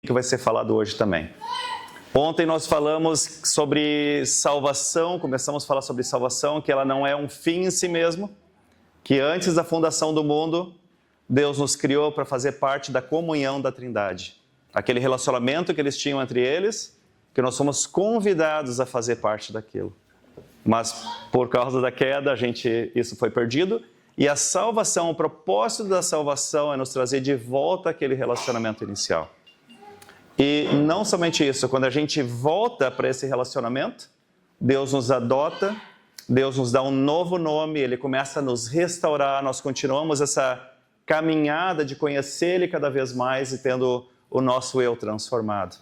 que vai ser falado hoje também. Ontem nós falamos sobre salvação, começamos a falar sobre salvação, que ela não é um fim em si mesmo, que antes da fundação do mundo, Deus nos criou para fazer parte da comunhão da Trindade. Aquele relacionamento que eles tinham entre eles, que nós somos convidados a fazer parte daquilo. Mas por causa da queda, isso foi perdido. E a salvação, o propósito da salvação é nos trazer de volta aquele relacionamento inicial. E não somente isso, quando a gente volta para esse relacionamento, Deus nos adota, Deus nos dá um novo nome, Ele começa a nos restaurar, nós continuamos essa caminhada de conhecer Ele cada vez mais e tendo o nosso eu transformado.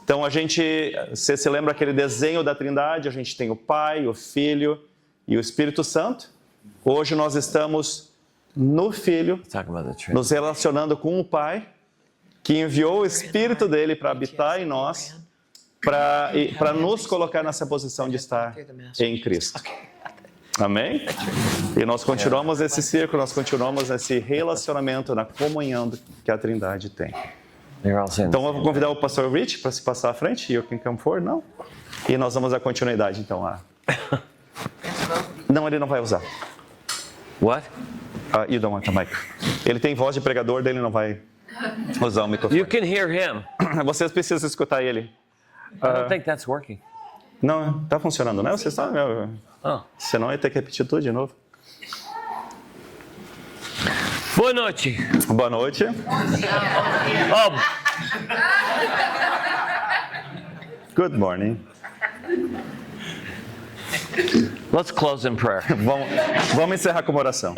Então você se lembra aquele desenho da Trindade? A gente tem o Pai, o Filho e o Espírito Santo. Hoje nós estamos no Filho, nos relacionando com o Pai, que enviou o Espírito dele para habitar em nós, para nos colocar nessa posição de estar em Cristo. Amém? E nós continuamos esse círculo, nós continuamos nesse relacionamento, na comunhão que a Trindade tem. Então eu vou convidar o pastor Rich para se passar à frente. You can come forward, não? E nós vamos dar continuidade, então, lá. Não, ele não vai usar. What? You don't want the mic. Ele tem voz de pregador, dele não vai usar o microfone. You can hear him. Vocês precisam escutar ele. I don't think that's working. Não, está funcionando, né? Vocês estão... Senão ia ter que repetir tudo de novo. Boa noite. Boa noite. Good morning. Let's close in prayer. Vamos encerrar com uma oração.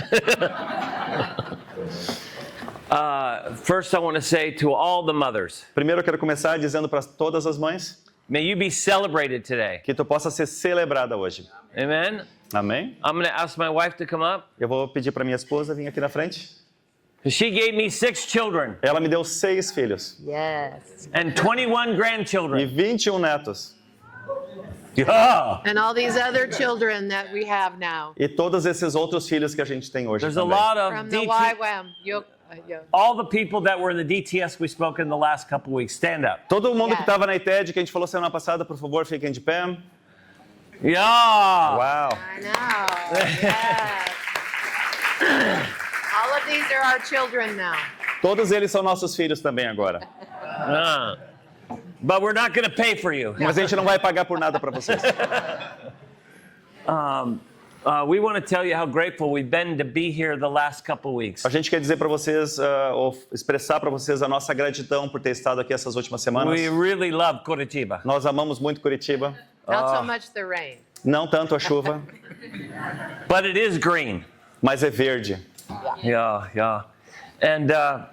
First, I want to say to all the mothers. Primeiro eu quero começar dizendo para todas as mães. May you be celebrated today. Que tu possa ser celebrada hoje. Amen. Amém. I'm going to ask my wife to come up. Eu vou pedir para minha esposa vir aqui na frente. She gave me 6 children. Ela me deu 6 filhos. Yes. And 21 grandchildren. E 21 netos. Yeah. And all these other children that we have now. E todos esses outros filhos que a gente tem hoje There's também. a lot of From the YWAM. all the people that were in the DTS we spoke in the last couple weeks, stand up. Todo mundo que estava na ITED que a gente falou semana passada, por favor, fiquem de pé. Yeah. Uau. I know. Yes. All of these are our children now. Todos eles são nossos filhos também agora. But we're not going to pay for you. Mas a gente não vai pagar por nada para vocês. We want to tell you how grateful we've been to be here the last couple weeks. A gente quer dizer para vocês, ou expressar para vocês a nossa gratidão por ter estado aqui essas últimas semanas. We really love Curitiba. Nós amamos muito Curitiba. Not so much the rain. Não tanto a chuva, But it is green. mas é verde. Yeah. And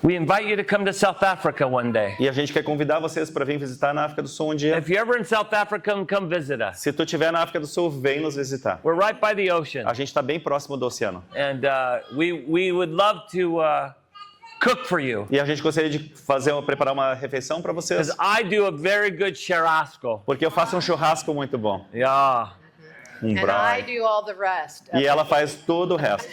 we invite you to come to South Africa one day. E a gente quer convidar vocês para vir visitar na África do Sul um dia. If you're ever in South Africa, come visit us. Se tu estiver na África do Sul, vem nos visitar. We're right by the ocean. A gente está bem próximo do oceano. And we would love to cook for you. E a gente gostaria de preparar uma refeição para vocês. Because I do a very good churrasco. Porque eu faço um churrasco muito bom. Yeah. Um And I braai. do all the rest. E ela faz todo o resto.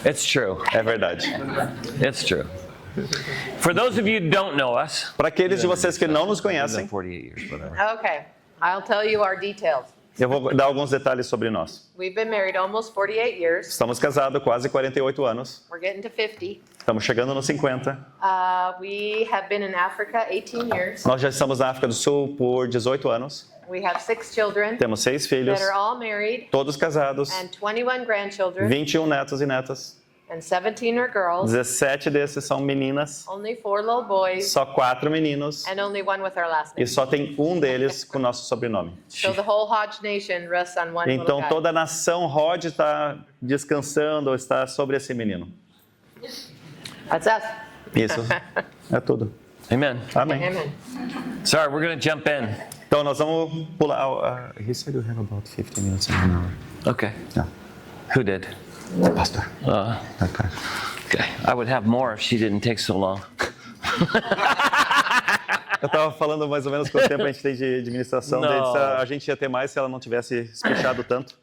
It's true. É verdade. It's true. For those of you who don't know us, Para aqueles de vocês que não nos conhecem, 48 years, whatever. Okay. I'll tell you our details. eu vou dar alguns detalhes sobre nós. We've been married almost 48 years. Estamos casados quase 48 anos. We're getting to 50. Estamos chegando nos 50. We have been in Africa 18 years. Nós já estamos na África do Sul por 18 anos. We have 6 children Temos 6 filhos, that are all married todos casados, and 21 grandchildren 21 netos e netas. and 17 are girls. 17 desses são meninas, Only 4 little boys só 4 meninos and only one with our last e name. só tem um deles com o nosso sobrenome. So the whole Hodge nation rests on one little Então guy. toda a nação Rod está descansando ou está sobre esse menino. That's us. Isso é tudo. Amen. Amém. Amen. Sorry, we're going to jump in. Então nós vamos pular. He said you have about 50 minutes in an hour. Okay. Yeah. Who did? Pastor. Okay. Okay. I would have more if she didn't take so long. Eu estava falando mais ou menos quanto tempo a gente tem de administração. Não. A gente ia ter mais se ela não tivesse espichado tanto.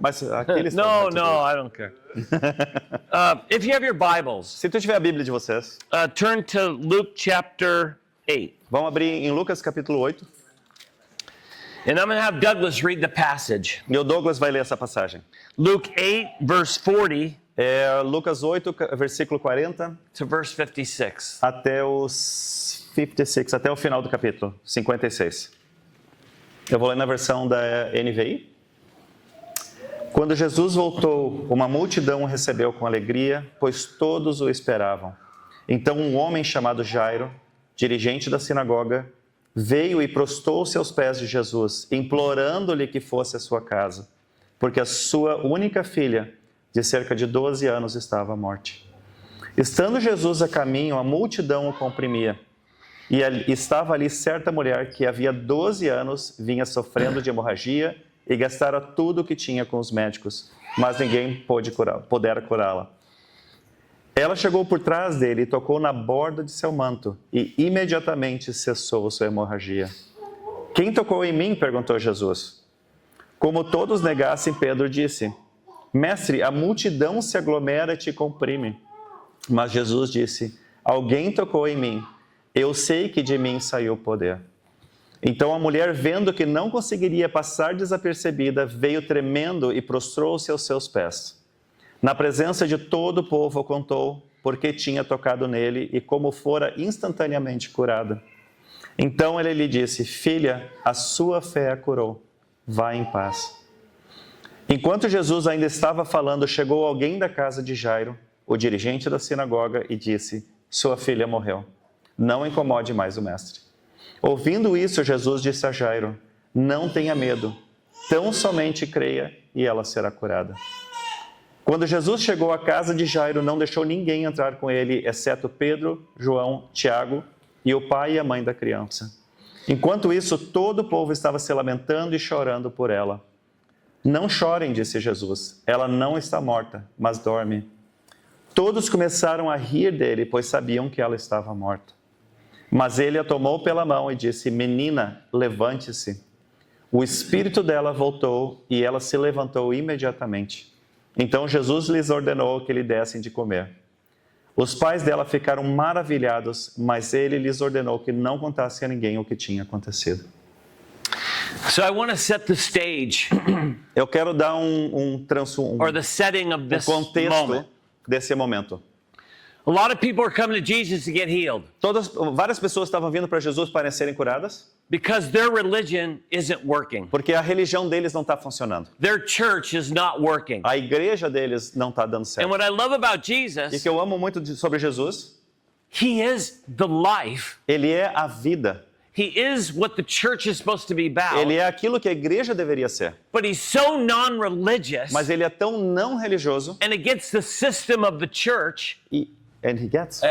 Mas aqui eles No, estão. no, I don't care. If you have your Bibles, Se tu tiver a Bíblia de vocês, turn to Luke chapter 8. vamos abrir em Lucas capítulo 8. And I'm going to have Douglas read the passage. E o Douglas vai ler essa passagem. Luke 8, verse 40 É Lucas 8, versículo 40 to verse 56. até os 56, até o final do capítulo 56. Eu vou ler na versão da NVI. Quando Jesus voltou, uma multidão o recebeu com alegria, pois todos o esperavam. Então um homem chamado Jairo, dirigente da sinagoga, veio e prostou-se aos pés de Jesus, implorando-lhe que fosse à sua casa, porque a sua única filha, de cerca de 12 anos, estava à morte. Estando Jesus a caminho, a multidão o comprimia. E estava ali certa mulher que havia 12 anos vinha sofrendo de hemorragia e gastara tudo o que tinha com os médicos, mas ninguém pudera curá-la. Ela chegou por trás dele e tocou na borda de seu manto, e imediatamente cessou sua hemorragia. Quem tocou em mim? Perguntou Jesus. Como todos negassem, Pedro disse: Mestre, a multidão se aglomera e te comprime. Mas Jesus disse: Alguém tocou em mim. Eu sei que de mim saiu o poder. Então a mulher, vendo que não conseguiria passar desapercebida, veio tremendo e prostrou-se aos seus pés. Na presença de todo o povo, contou porque tinha tocado nele e como fora instantaneamente curada. Então ele lhe disse: Filha, a sua fé a curou. Vá em paz. Enquanto Jesus ainda estava falando, chegou alguém da casa de Jairo, o dirigente da sinagoga, e disse: Sua filha morreu. Não incomode mais o mestre. Ouvindo isso, Jesus disse a Jairo: Não tenha medo, tão somente creia e ela será curada. Quando Jesus chegou à casa de Jairo, não deixou ninguém entrar com ele, exceto Pedro, João, Tiago e o pai e a mãe da criança. Enquanto isso, todo o povo estava se lamentando e chorando por ela. Não chorem, disse Jesus, ela não está morta, mas dorme. Todos começaram a rir dele, pois sabiam que ela estava morta. Mas ele a tomou pela mão e disse: Menina, levante-se. O espírito dela voltou e ela se levantou imediatamente. Então Jesus lhes ordenou que lhe dessem de comer. Os pais dela ficaram maravilhados, mas ele lhes ordenou que não contassem a ninguém o que tinha acontecido. So I want to set the stage Eu quero dar or the setting of this contexto moment. desse momento. A lot of people are coming to Jesus to get healed Várias pessoas estavam vindo para Jesus para serem curadas, because their religion isn't working. porque a religião deles não está funcionando. Their church is not working. A igreja deles não está dando And certo. what I love about E Jesus, que eu amo muito sobre Jesus, he is the life. ele é a vida. He is what the church is supposed to be about. Ele é aquilo que a igreja deveria ser. But he's so non-religious Mas ele é tão não religioso and against the system of the church, and he gets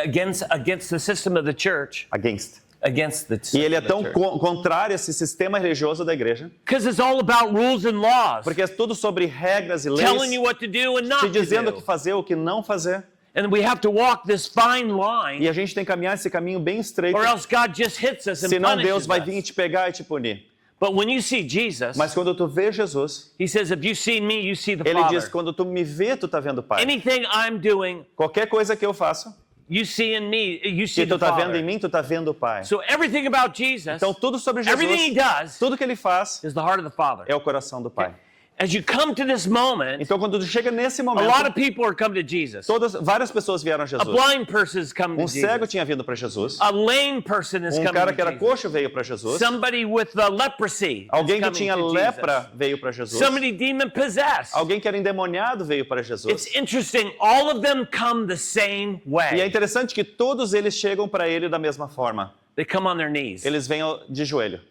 against the system of the church, against. against the E ele é system tão of the church. contrário a esse sistema religioso da igreja, Because it's all about rules and laws, porque é tudo sobre regras e telling you leis, what to do and te not to dizendo o do. que fazer, o que não fazer. And we have to walk this fine E line, a gente tem que caminhar esse caminho bem estreito, or else God just hits us and senão Deus punishes vai vir us. te pegar e te punir. But when you see Jesus, Mas quando tu vê Jesus, he says, if you see me, you see the ele Father. diz: quando tu me vê, tu tá vendo o Pai. Anything I'm doing, Qualquer coisa que eu faço, you see in me, you see que tu the tá vendo em Father. mim, tu tá vendo o Pai. So everything about Jesus, Então tudo sobre everything he Jesus, does tudo que ele faz is the heart of the Father. é o coração do Pai. As you come to this moment, Então quando tu chega nesse a lot momento, of people are coming to Jesus. várias pessoas vieram a A Jesus. blind person is coming to Cego Jesus. tinha vindo para Jesus. A lame person is coming Cara to que era Jesus. coxo veio para Jesus. Somebody with leprosy Alguém is que coming tinha to lepra Jesus. veio para Jesus. Somebody demon possessed. Alguém que era endemoniado veio para Jesus. It's interesting. All of them come the same E é way. interessante que todos eles chegam para ele da mesma forma. They come on their knees. Eles vêm de joelho.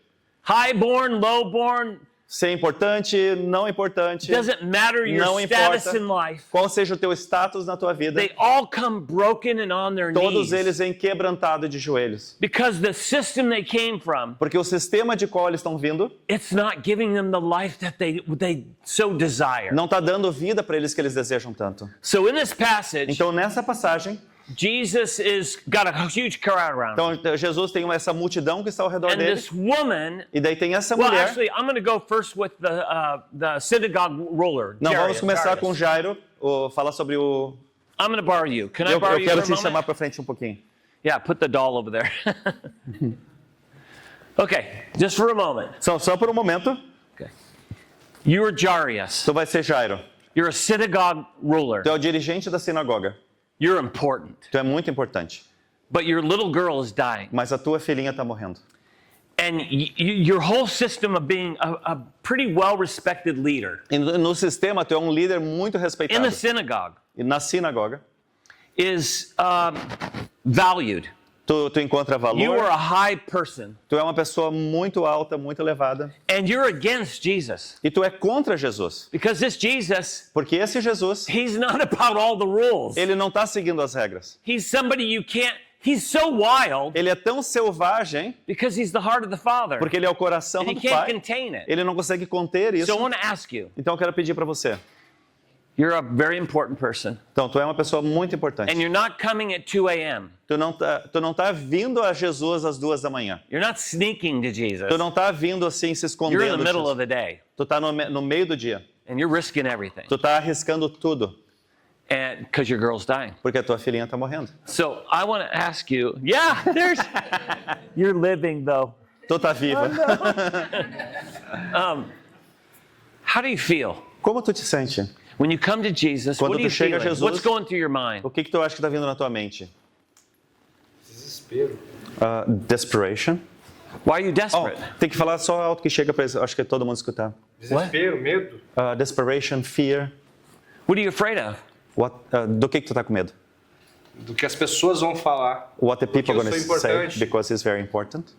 Highborn, lowborn, Ser importante, não importante, doesn't matter your não status importa in life. qual seja o teu status na tua vida. They all come broken and on their Todos knees. eles vêm quebrantados de joelhos. Because the system they came from, Porque o sistema de qual eles estão vindo it's not giving them the life that they so desire. não está dando vida para eles que eles desejam tanto. So in this passage, Então nessa passagem, Jesus is got a huge crowd around him. Então Jesus tem essa multidão que está ao redor And dele. this woman, E daí tem essa well, mulher. actually, I'm going to go first with the synagogue ruler. Não, vamos Jairus. começar com Jairo, falar sobre o... I'm going to borrow you. Can I Eu borrow you quero for a te moment? chamar para frente um pouquinho. Yeah, put the doll over there. Okay, just for a moment. Só por um momento, Okay. You are Jairus. tu vai ser Jairo. You're a synagogue ruler. Tu é o dirigente da sinagoga. You're important. Tu é muito importante. But your little girl is dying. Mas a tua filhinha está morrendo. And your whole system of being a pretty well-respected leader E no sistema, tu é um líder muito in respeitado. the synagogue E na sinagoga, is valued. tu encontra You are valor. a high person. Tu é uma pessoa muito alta, muito elevada. And you're against Jesus. E tu é contra Jesus. Because this Jesus, Porque esse Jesus, he's not about all the rules. ele não está seguindo as regras. He's somebody you can't, he's so wild Ele é tão selvagem, because he's the heart of the Father. porque ele é o coração And he do can't Pai. contain it. Ele não consegue conter isso. So I want to ask you, Então eu quero pedir para você. you're a very important person. Então, tu é uma pessoa muito importante. And you're not coming at 2 a.m. Tu não tá vindo a Jesus às 2 da manhã. You're not sneaking to Jesus. Tu não tá vindo assim se You're in escondendo. the middle de of the day. Tu tá no meio do dia. And you're risking everything. Tu tá arriscando tudo, And because your girl's dying. porque a tua filhinha tá morrendo. So I want to ask you, yeah, there's, you're living though. Tu tá viva. How do you feel? Como tu te sente? When you come to Jesus, Quando what are tu you chega a feeling? Jesus- What's going through your mind? O que tu acha que tá vindo na tua mente? Desespero. Desperation. Why are you Oh, desperate? tem que falar só alto que chega para acho que todo mundo escutar. Desespero, medo. Desperation, fear. What are you afraid of? Do que tu tá com medo? Do que as pessoas vão falar. What the people eu are going sou to say importante. because it's very important.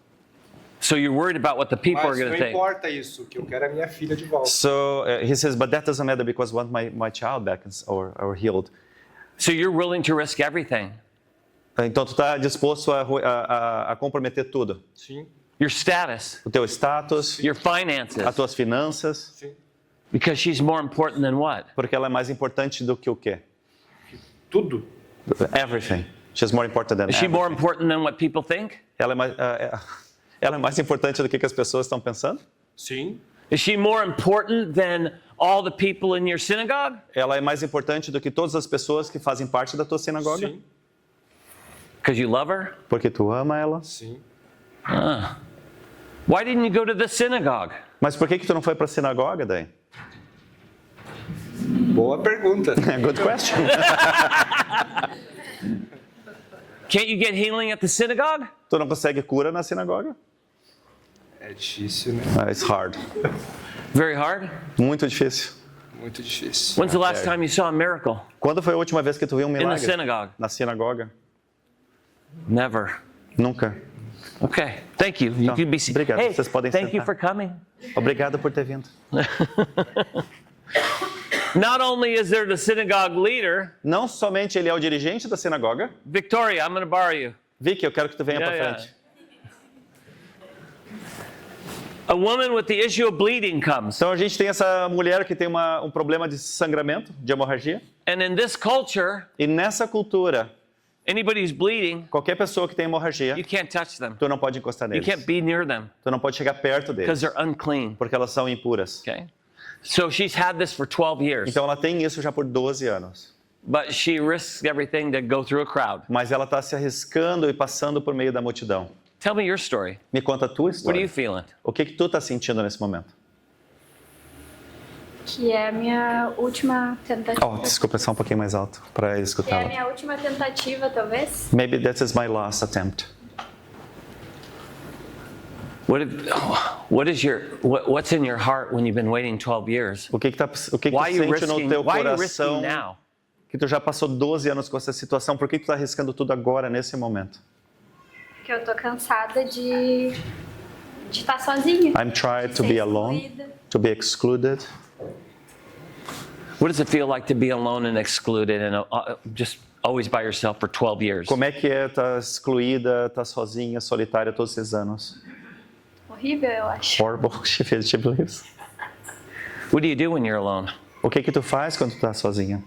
So you're worried about what the people are Mas going não to think. importa isso, o que eu quero é a minha filha de volta. So he says, but that doesn't matter because I want my child back or healed. So you're willing to risk everything. Então tu está disposto a comprometer tudo. Sim, Your status, O teu status, your finances. as tuas finanças, sim. Because she's more important than what? porque ela é mais importante do que o quê? Tudo. Everything. She's more important than Is she everything. more important than what people think? Ela é mais importante do que as pessoas estão pensando? Sim. Is she more important than all the people in your synagogue? Ela é mais importante do que todas as pessoas que fazem parte da tua sinagoga? Sim. Because you love her? Porque tu ama ela? Sim. Why didn't you go to the synagogue? Mas por que tu não foi para a sinagoga daí? Boa pergunta. Good question. Can't you get healing at the synagogue? Tu não consegue cura na sinagoga? É difícil, né? It's hard. Very hard. Muito difícil. Muito difícil. When's the last time you saw a miracle Quando foi a última vez que tu viu um in the milagre? synagogue? Na sinagoga? Never. Nunca. Okay. Thank you. You Então, can be seated. obrigado. Hey, Vocês podem thank you sentar. for coming. Obrigado por ter vindo. Not only is there the synagogue leader, Não somente ele é o dirigente da sinagoga. Victoria, I'm going to borrow you. Vicky, eu quero que tu venha Yeah, para yeah. frente. A woman with the issue of bleeding comes. Então a gente tem essa mulher que tem um problema de sangramento, de hemorragia. And in this culture, E nessa cultura, anybody who's bleeding, qualquer pessoa que tem hemorragia, you can't touch them. tu não pode encostar You neles. can't be near them Tu não pode chegar perto because deles, they're unclean. porque elas são impuras. Okay? So she's had this for 12 years, Então ela tem isso já por 12 anos. but she risks everything to go through a crowd. Mas ela está se arriscando e passando por meio da multidão. Tell me your story. Me conta a tua What are you história. feeling? O que tu está sentindo nesse momento? Que é a minha última tentativa. Oh, desculpa, só um pouquinho mais alto para Que é a escutá-la. minha última tentativa, talvez. Maybe this is my last attempt. What's in your heart when you've been waiting 12 years? O que tu Why are you sente no risking? teu Why are you risking coração now? que tu já passou 12 anos com essa situação? Por que tu tá arriscando tudo agora, nesse momento? Porque eu tô cansada de estar sozinha. I'm trying to Ser be alone, excluída. to be excluded. What does it feel like to be alone and excluded and just always by yourself for 12 years? Como é que é estar excluída, estar sozinha, solitária todos esses anos? Horrível, eu acho. Horrible, she believes. What do you do when you're alone? O que tu faz quando tu tá sozinha?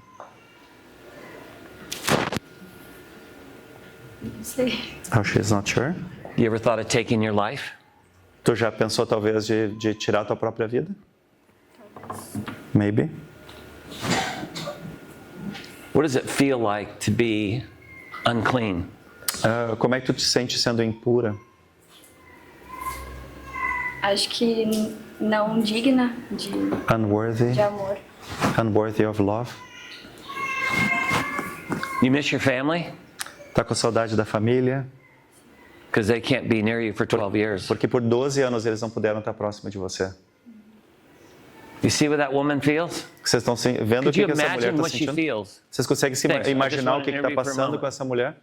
Não sei. Oh, she's not sure. You ever thought of taking your life? Tu já pensou talvez de tirar a tua própria vida? Maybe. What does it feel like to be unclean? Como é que tu te sente sendo impura? Acho que não digna de Unworthy? amor. Unworthy of love? You miss your family? Tá com saudade da família? Because they can't be near you for 12 years. Porque por 12 anos eles não puderam estar próximo de você. You see what that woman feels? Vocês estão vendo o Could que you essa mulher imagine está what she sentindo? feels? Vocês conseguem se Thanks. I imaginar just o que wanted to está interview for a passando moment. com essa mulher?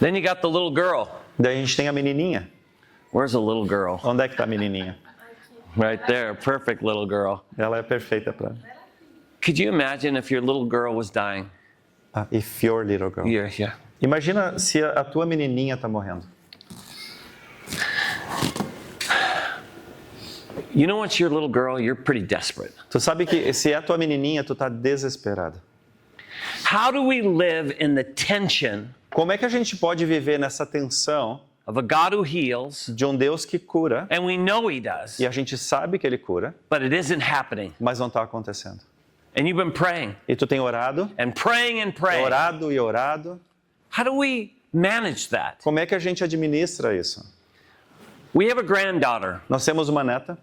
Then you got the little girl. Daí a gente tem a menininha. Where's the little girl? Onde é que está a menininha? Right there, perfect little girl. Ela é perfeita para... Could you imagine if your little girl was dying? If your little girl. Yeah. Imagina se a tua menininha está morrendo. You know, once you're a little girl, you're pretty desperate. Tu sabe que se é a tua menininha, tu tá desesperada. How do we live in the tension Como é que a gente pode viver nessa tensão of a God who heals, de um Deus que cura, and we know He does, e a gente sabe que Ele cura, but it isn't happening? mas não está acontecendo? And you've been praying E tu tem orado, and praying and praying. orado e orado. How do we manage that? Como é que a gente administra isso? We have a granddaughter. Nós temos uma neta,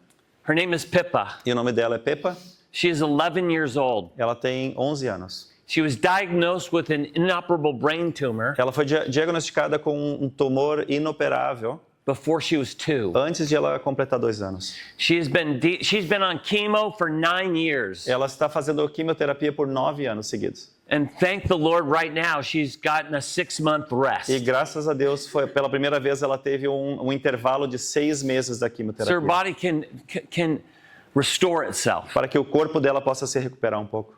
Her name is Pippa. e o nome dela é Peppa. She is 11 years old. Ela tem 11 anos. She was diagnosed with an inoperable brain tumor Ela foi diagnosticada com um tumor inoperável before she was 2. antes de ela completar 2 anos. She's been on chemo for 9 years. Ela está fazendo quimioterapia por 9 anos seguidos. And thank the Lord, right now she's gotten a 6-month rest. E graças a Deus, pela primeira vez, ela teve um intervalo de 6 meses da So her quimioterapia. body can restore itself. Para que o corpo dela possa se recuperar um pouco.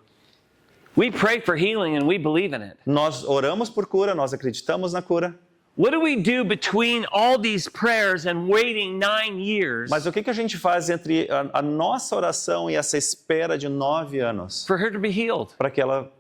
We pray for healing and we believe in it. Nós oramos por cura, nós acreditamos na cura. What do we do between all these prayers and waiting 9 years Mas o que a gente faz entre a nossa oração e essa espera de 9 anos for her to be healed? para que ela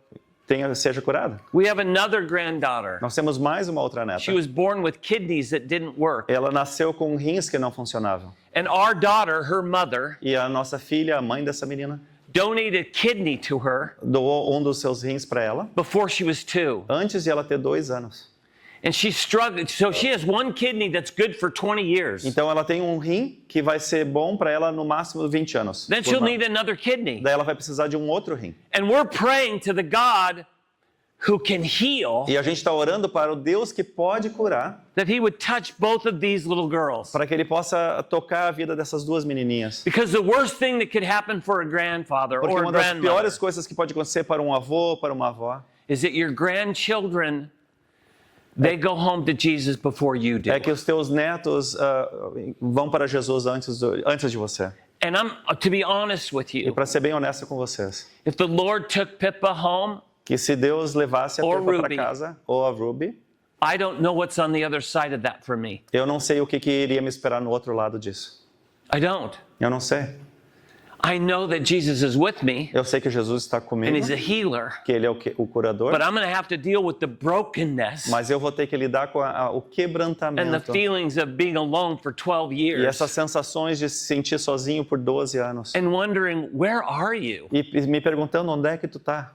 seja curada? We have another granddaughter. Nós temos mais uma outra neta. She was born with kidneys that didn't work. Ela nasceu com rins que não funcionavam. And our daughter, her mother, E a nossa filha, a mãe dessa menina, donated a kidney to her doou um dos seus rins para ela before she was 2. antes de ela ter 2 anos. And she struggled. So she has one kidney that's good for 20 years. Então ela tem um rim que vai ser bom para ela no máximo 20 anos. Then she'll need another kidney. Daí ela vai precisar de um outro rim. And we're praying to the God who can heal, E a gente está orando para o Deus que pode curar, that He would touch both of these little girls. para que Ele possa tocar a vida dessas duas menininhas. Because the worst thing that could happen for a grandfather Porque or a uma das grandmother piores coisas que pode acontecer para um avô, para uma avó, is that your grandchildren, they go home to Jesus before you do. é que os teus netos vão para Jesus antes de você. And to be honest with E you, para ser bem honesto com vocês, if the Lord took Pippa home, que se Deus levasse a Or Peppa para Ruby. casa, ou a Ruby, I don't know what's on the other side of that for me. eu não sei o que iria me esperar no outro lado disso. I don't. Eu não sei. I know that Jesus is with me Eu sei que Jesus está comigo, and He's a healer, que Ele é o curador, but I'm going to have to deal with the brokenness mas eu vou ter que lidar com o and the quebrantamento feelings of being alone for 12 e years essas sensações de se sentir sozinho por 12 anos. and wondering, where are you? E me perguntando onde é que tu tá.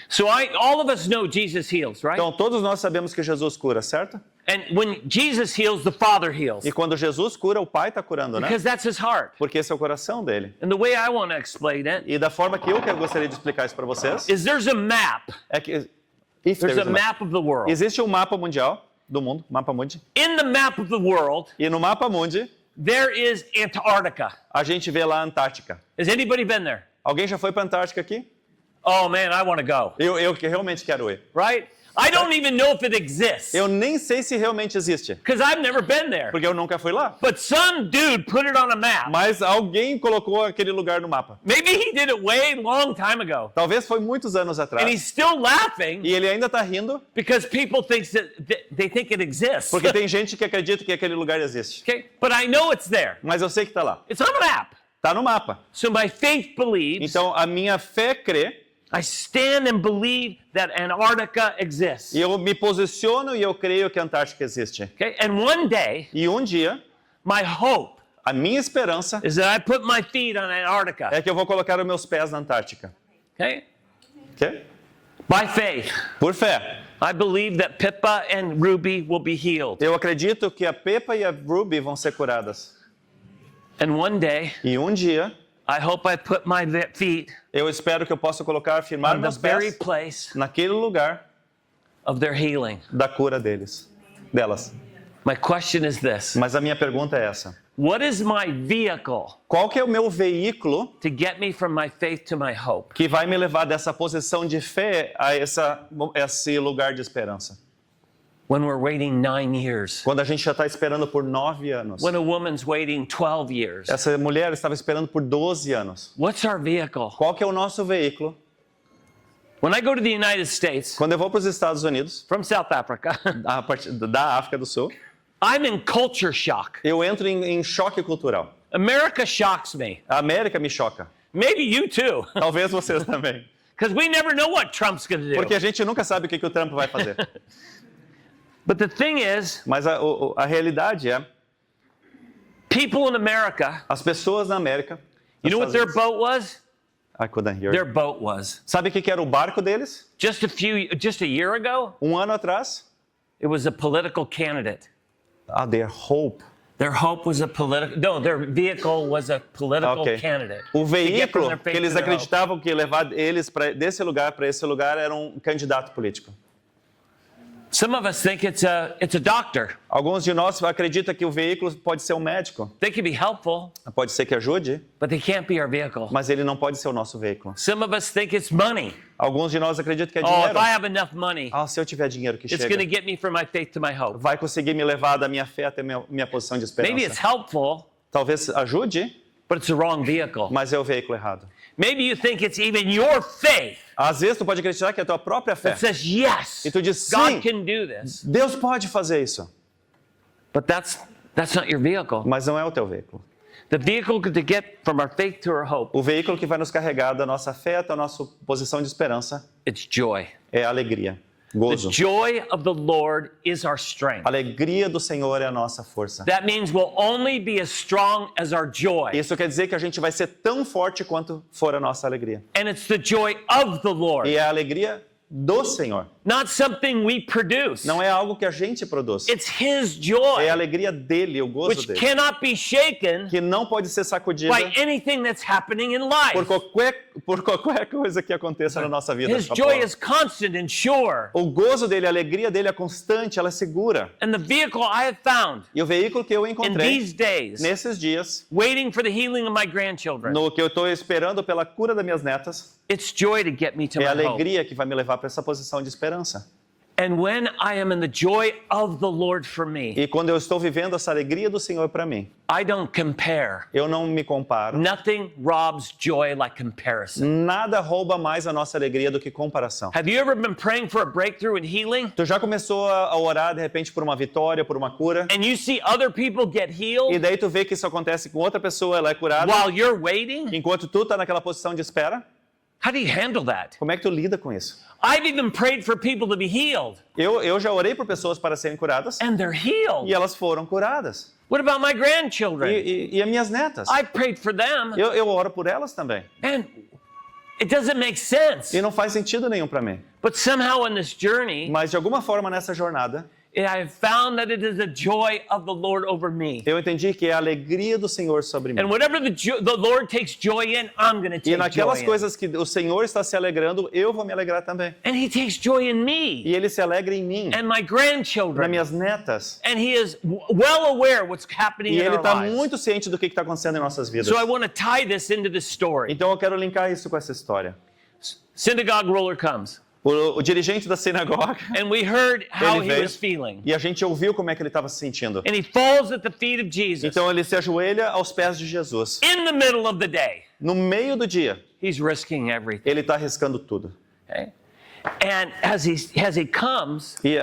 So all of us know Jesus heals, right? Então, todos nós sabemos que Jesus cura, certo? And when Jesus heals, the Father heals. E quando Jesus cura, o Pai está curando, né? Because that's His heart. Porque esse é o coração dele. And the way I want to explain it E da forma que eu gostaria de explicar isso para vocês, is there's a map. é que There's a map of the world. existe um mapa mundial do mundo, mapa mundi, In the map of the world, e no mapa mundi there is Antarctica. a gente vê lá a Antártica. Has anybody been there? Alguém já foi para a Antártica aqui? Oh man, I want to go. Eu que realmente quero ir. Right? I don't even know if it exists Eu nem sei se realmente existe, because I've never been there. porque eu nunca fui lá. But some dude put it on a map. Mas alguém colocou aquele lugar no mapa. Maybe he did it way long time ago. Talvez foi muitos anos And atrás. he's still laughing E ele ainda está rindo, because people think that they think it exists. porque tem gente que acredita que aquele lugar existe. Okay? But I know it's there. Mas eu sei que está lá. It's on a map. Está no mapa. So my faith believes Então a minha fé crê I stand and believe that Antarctica exists. E eu me posiciono e eu creio que a Antártica existe. Okay? And one day, E um dia, my hope a minha esperança is that I put my feet on Antarctica. é que eu vou colocar os meus pés na Antártica. Okay? Ok? By faith, Por fé. I believe that Pippa and Ruby will be healed. Eu acredito que a Peppa e a Ruby vão ser curadas. And one day, E um dia, I hope I put my feet eu espero que eu possa colocar, firmar on the meus very pés place naquele lugar of their healing. da cura delas. My question is this. Mas a minha pergunta é essa. What is my vehicle Qual que é o meu veículo to get me from my faith to my hope? que vai me levar dessa posição de fé a esse lugar de esperança? When we're waiting 9 years. Quando a gente já está esperando por 9 anos. When a woman's waiting 12 years. Essa mulher estava esperando por 12 anos. What's our vehicle? Qual que é o nosso veículo? When I go to the United States Quando eu vou para os Estados Unidos, from South Africa, da África do Sul, I'm in culture shock. eu entro em choque cultural. America shocks me. A América me choca. Maybe you too. Talvez vocês também. Because we never know what Trump's going to do. Porque a gente nunca sabe o que o Trump vai fazer. But the thing is, Mas a realidade é, people in America, as pessoas na América... you know what their boat was? I couldn't hear. Their boat was. Sabe o que era o barco deles? Just a year ago, Ano atrás? it was a political candidate. Their hope. Their hope was their vehicle was a political Ok. candidate. O To get from veículo their que faith eles to their hope. acreditavam que ia levar eles desse lugar para esse lugar era um candidato político. Some of us think it's a doctor. Alguns de nós acreditam que o veículo pode ser um médico. They can be helpful, Pode ser que ajude, but they can't be our vehicle. mas ele não pode ser o nosso veículo. Some of us think it's money. Alguns de nós acreditam que é Oh, dinheiro. if I have enough money, Se eu tiver dinheiro que it's going to chega, get me from my faith to my hope. vai conseguir me levar da minha fé até minha posição de Maybe it's esperança. helpful, Talvez ajude, but it's the wrong vehicle. mas é o veículo errado. Maybe you think it's even your faith Às vezes tu pode acreditar que é a tua própria fé. that says, yes, E tu diz, sim. God can do this. Deus pode fazer isso, But that's not your vehicle. mas não é o teu veículo. The vehicle to get from our faith to our hope, O veículo que vai nos carregar da nossa fé até a nossa posição de esperança it's joy. é a alegria, The gozo. joy of the Lord is our strength. A alegria do Senhor é a nossa força. That means we'll only be as strong as our joy. Isso quer dizer que a gente vai ser tão forte quanto for a nossa alegria. And it's the joy of the Lord, E é a alegria do Senhor. not something we produce. Não é algo que a gente produz. It's His É a joy, alegria dele, o gozo which dele. cannot be shaken Que não pode ser sacudida by anything that's happening in life. por qualquer coisa que aconteça na nossa vida. His joy is constant and sure. O gozo dele, a alegria dele é constante, ela é segura. And the vehicle I have found E o veículo que eu in encontrei these days, nesses dias, waiting for the healing of my grandchildren, no que eu estou esperando pela cura das minhas netas, it's joy to get me to é a my hope. alegria que vai me levar para essa posição de esperança. And when I am in the joy of the Lord for me, E quando eu estou vivendo essa alegria do Senhor para mim, I don't compare. eu não me comparo. Nothing robs joy like comparison. Nada rouba mais a nossa alegria do que comparação. Have you ever been praying for a breakthrough and healing? Tu já começou a orar de repente por uma vitória, por uma cura, And you see other people get e healed daí tu vê que isso acontece com outra pessoa, ela é curada, while you're waiting? enquanto tu tá naquela posição de espera? How do you handle that? Como é que tu lida com isso? I've even prayed for people to be healed, Eu já orei por pessoas para serem curadas and they're healed. e elas foram curadas. What about my grandchildren? E as minhas netas? I prayed for them, Eu oro por elas também. and it doesn't make sense. E não faz sentido nenhum para mim. But somehow in this journey, Mas de alguma forma nessa jornada, I have found that it is the joy of the Lord over me. eu entendi que é a alegria do Senhor sobre mim. And whatever the Lord takes joy in, I'm going to E take naquelas joy in. coisas que o Senhor está se alegrando, eu vou me alegrar também. And He takes joy in me E Ele se alegra em mim, and my nas grandchildren. minhas netas. And He is well aware what's happening E in Ele our está lives. muito ciente do que está acontecendo em nossas vidas. So I want to tie this into the story. Então eu quero linkar isso com essa história. Synagogue ruler comes, O dirigente da sinagoga, and we heard how ele he veio was feeling. e a gente ouviu como é que ele estava se sentindo. And he falls at the feet of Jesus Então ele se ajoelha aos pés de Jesus. in the middle of the day. No meio do dia, He's risking everything. ele está arriscando tudo. Okay? And as he comes, E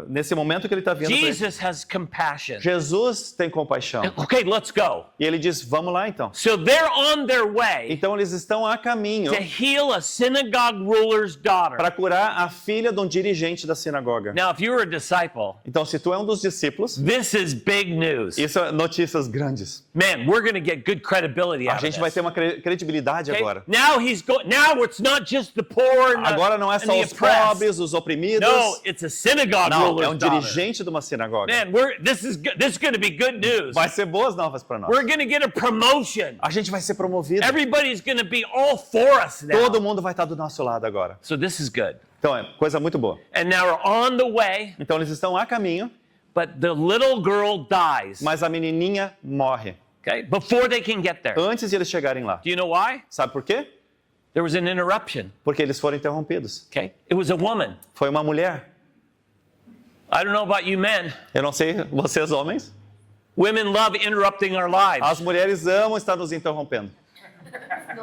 nesse momento que ele está vindo, pra ele, Jesus has compassion. Jesus tem compaixão. Okay, let's go. E ele diz, vamos lá então. So they're on their way Então eles estão a caminho to heal a synagogue ruler's daughter. para curar a filha de um dirigente da sinagoga. Now, if you were a disciple, Então, se tu é um dos discípulos, this is big news. isso é notícias grandes. Man, we're going to get good credibility A out of gente vai this. ter uma credibilidade Okay? agora. Now it's not just the poor and the, Agora não é and só the os oppressed. pobres, os oprimidos. No, it's a synagogue Não, é ruler's um daughter. dirigente de uma sinagoga. Man, this is going to be good news. Vai ser boas novas para nós. We're going to get a promotion. A gente vai ser promovido. Everybody's going to be all for us now. Todo mundo vai estar do nosso lado agora. So this is good. Então, é coisa muito boa. And now we're on the way, Então, eles estão a caminho, but the little girl dies. mas a menininha morre. Okay? Before they can get there. Antes de eles chegarem lá. Do you know why? Sabe por quê? There was an interruption. Porque eles foram interrompidos. Okay? It was a woman. Foi uma mulher. I don't know about you men. Eu não sei, vocês homens. Women love interrupting our lives. As mulheres amam estar nos interrompendo.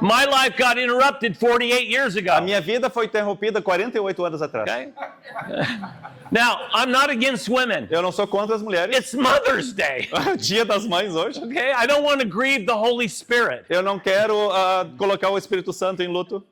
My life got interrupted 48 years ago. A minha vida foi interrompida 48 anos atrás. Okay? Now, I'm not against women. Eu não sou contra as mulheres. It's Mother's Day. Dia das Mães hoje. Okay? I don't want to grieve the Holy Spirit. Eu não quero colocar o Espírito Santo em luto.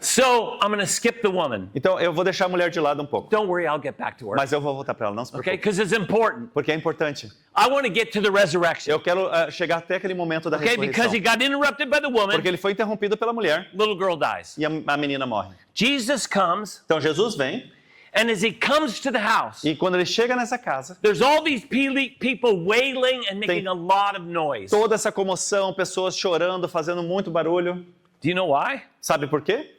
So, I'm going to skip the woman. Então, eu vou deixar a mulher de lado um pouco. Don't worry, I'll get back to her. Mas eu vou voltar para ela, não se Okay? preocupe. Because it's important. Porque é importante. I want to get to the resurrection. Eu quero chegar até aquele momento da Okay? Because ressurreição. he got interrupted by the woman, Porque ele foi interrompido pela mulher little girl dies. e a menina morre. Jesus comes, Então, Jesus vem and as he comes to the house, e quando ele chega nessa casa, there's all these people wailing and making a lot of noise. toda essa comoção, pessoas chorando, fazendo muito barulho. Do you know why? Sabe por quê?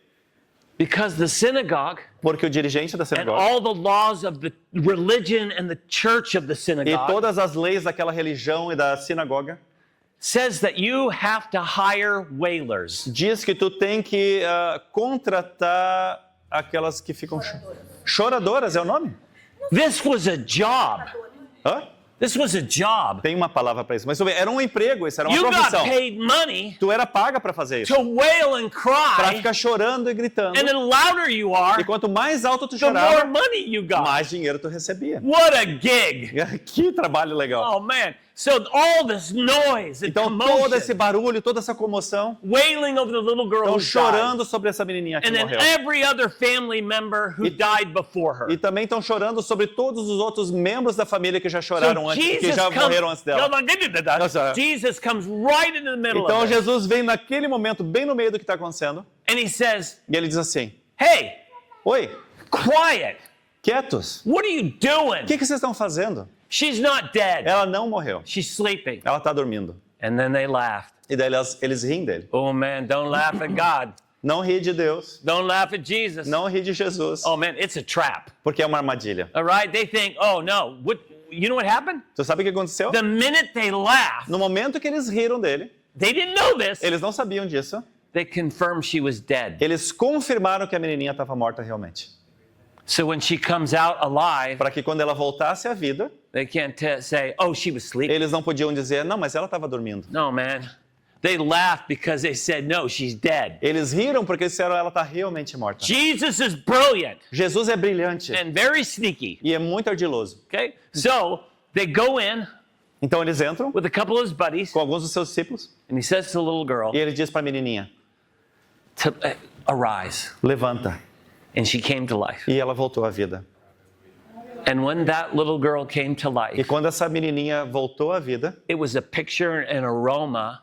Because the synagogue Porque o dirigente da and sinagoga all the laws of the religion and the church of the e synagogue todas as leis daquela religião e da sinagoga says that you have to hire wailers. diz que tu tem que contratar aquelas que ficam choradoras, é o nome? This was a job. Hã? This was a job. Tem uma palavra para isso, mas era um emprego, isso era uma You got profissão. paid money Tu era paga para fazer isso, to wail and para cry, ficar chorando e gritando. and the louder you are, E quanto mais alto tu the more chorava, money you got. mais dinheiro tu recebia. What a gig. Que trabalho legal. Oh man. So all this noise and Então todo esse commotion, barulho, toda essa comoção, wailing over the little girl estão who died, chorando sobre essa menininha que and then morreu. every other family member who died before her. E também estão chorando sobre todos os outros membros da família que já choraram So antes, que Jesus já morreram antes dela. comes, Jesus comes right into the middle Então of it, Jesus vem naquele momento, bem no meio do que está acontecendo, and he says, e ele diz assim: "Hey, Oi, quiet. quietos, What are you doing? o que vocês estão fazendo? She's not dead. Ela não morreu, She's sleeping." ela está dormindo. And then they laughed. E daí eles riem dele. Oh man, don't laugh at God. Não ri de Deus, Don't laugh at Jesus. não ri de Jesus, Oh man, it's a trap. porque é uma armadilha. All right? They think, "Oh no, you know what happened? Você sabe o que aconteceu? The minute they laughed, No momento que eles riram dele, they didn't know this. eles não sabiam disso, They confirmed she was dead. eles confirmaram que a menininha estava morta realmente. So when she comes out alive, Para que quando ela voltasse à vida, they can't say, "Oh, she was sleeping." eles não podiam dizer, não, mas ela estava dormindo. No, man. They laughed because they said, "No, she's dead." Eles riram porque disseram, ela está realmente morta. Jesus is brilliant Jesus é brilhante and very sneaky. e é muito ardiloso. Okay? So they go in Então eles entram with a couple of his buddies, com alguns dos seus discípulos and he says to the little girl, e ele diz para a menininha, to arise. levanta. And she came to life. E ela voltou à vida. And when that little girl came to E life, quando essa menininha voltou à vida, it was a picture and aroma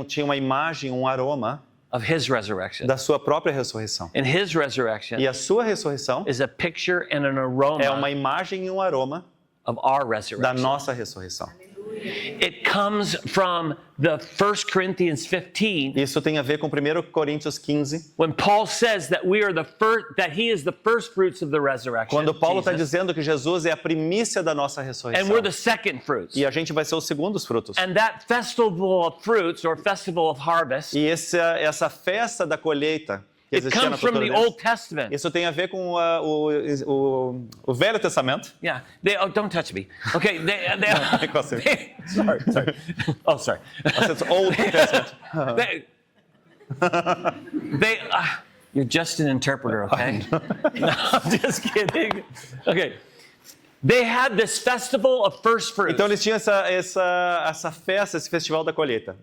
tinha uma imagem, um aroma of his resurrection. da sua própria ressurreição. And his resurrection E a sua ressurreição is a picture and an é aroma uma imagem e um aroma of our da resurrection. nossa ressurreição. It comes from the 1 Corinthians 15 Isso tem a ver com 1 Coríntios 15, when Paul says that we are the first, that he is the first fruits of the resurrection. quando Paulo está Jesus, dizendo que Jesus é a primícia da nossa and ressurreição. we're the second fruits. E a gente vai ser os segundos frutos. And that festival of fruits or festival of harvest, E essa festa da colheita que it existia na comes from cultura the Old deles, Testament. isso tem a ver com o Velho Testamento. Yeah, don't touch me. Okay, Encosta. sorry. Oh, sorry. It's Old Testament. they, they, You're just an interpreter, okay? No, I'm just kidding. Okay. They had this festival of first fruits. Então eles tinham essa festa, esse festival da colheita,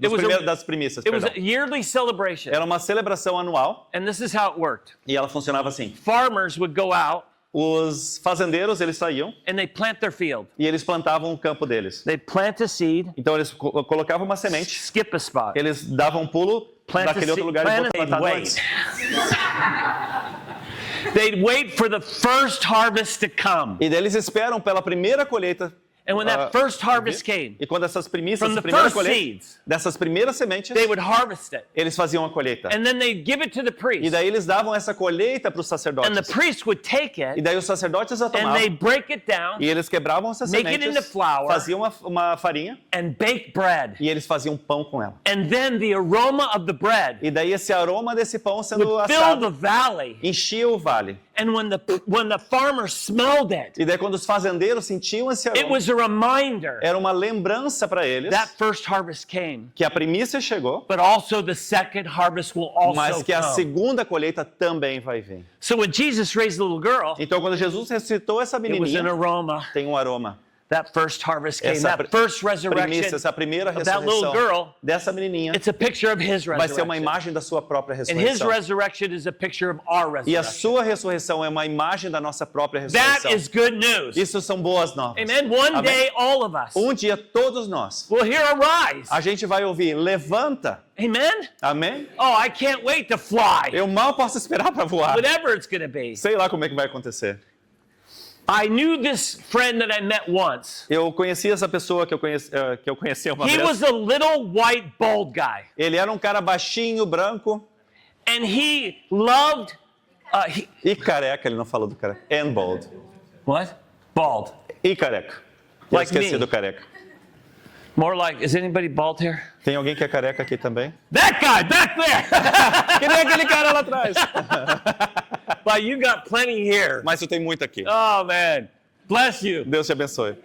das primícias, It was perdão. a yearly celebration. Era uma celebração anual And this is how it worked. e ela funcionava assim. Farmers would go out Os fazendeiros, eles saíam and they plant their field. e eles plantavam o campo deles. They plant a seed, Então eles colocavam uma semente, skip a spot. eles davam um pulo Plant a daquele outro seed, lugar e plant botavam and plantado wait. antes. They'd wait for the first harvest to come. E daí eles esperam pela primeira colheita. And when that first harvest came, E quando essas primícias, from essa the primeira first colheita, seeds, dessas primeiras sementes, they would harvest it. eles faziam a colheita. And then they'd give it to the E priest. daí eles davam essa colheita para os And the sacerdotes. priest would take E it daí os sacerdotes a and tomavam. they'd break it down E eles quebravam essas Make it into sementes, flour. faziam uma farinha and bake bread. e eles faziam pão com ela. And then the aroma of the bread E daí esse aroma desse pão sendo would fill the assado valley. enchia o vale. And when the farmer smelled it, E daí quando os fazendeiros sentiam esse it aroma, was a reminder era uma lembrança para eles that first harvest came. que a primícia chegou, But also the second harvest will mas also que a come. segunda colheita também vai vir. So when Jesus raised the little girl, Então quando Jesus ressuscitou essa it was an menininha, aroma. tem um aroma. That first harvest came. Essa That first resurrection primícia, essa primeira of that little ressurreição girl, dessa menininha it's a picture of his vai ser uma resurrection. imagem da sua própria And his ressurreição. resurrection is a picture of our E a resurrection. sua ressurreição é uma imagem da nossa própria That ressurreição. is good news. Isso são boas novas. Amen. One Amém? day, all of us Um dia todos nós, will hear a rise. a gente vai ouvir, levanta. Amen. Amém? Oh, I can't wait to fly. Eu mal posso esperar para voar. Whatever it's going to be. Sei lá como é que vai acontecer. I knew this friend that I met once. Eu conheci essa pessoa que eu conhecia uma He vez. was a little white bald guy. Ele era um cara baixinho, branco And he loved, e careca. Ele não falou do careca. And bald. what? Bald. E careca. Eu Like esqueci me. do careca. More like, is anybody bald here? Tem alguém que é careca aqui também? That guy back there. Que nem aquele cara lá atrás. Well, you got plenty here. Mas eu tenho muito aqui. Oh, man. Bless you. Deus te abençoe.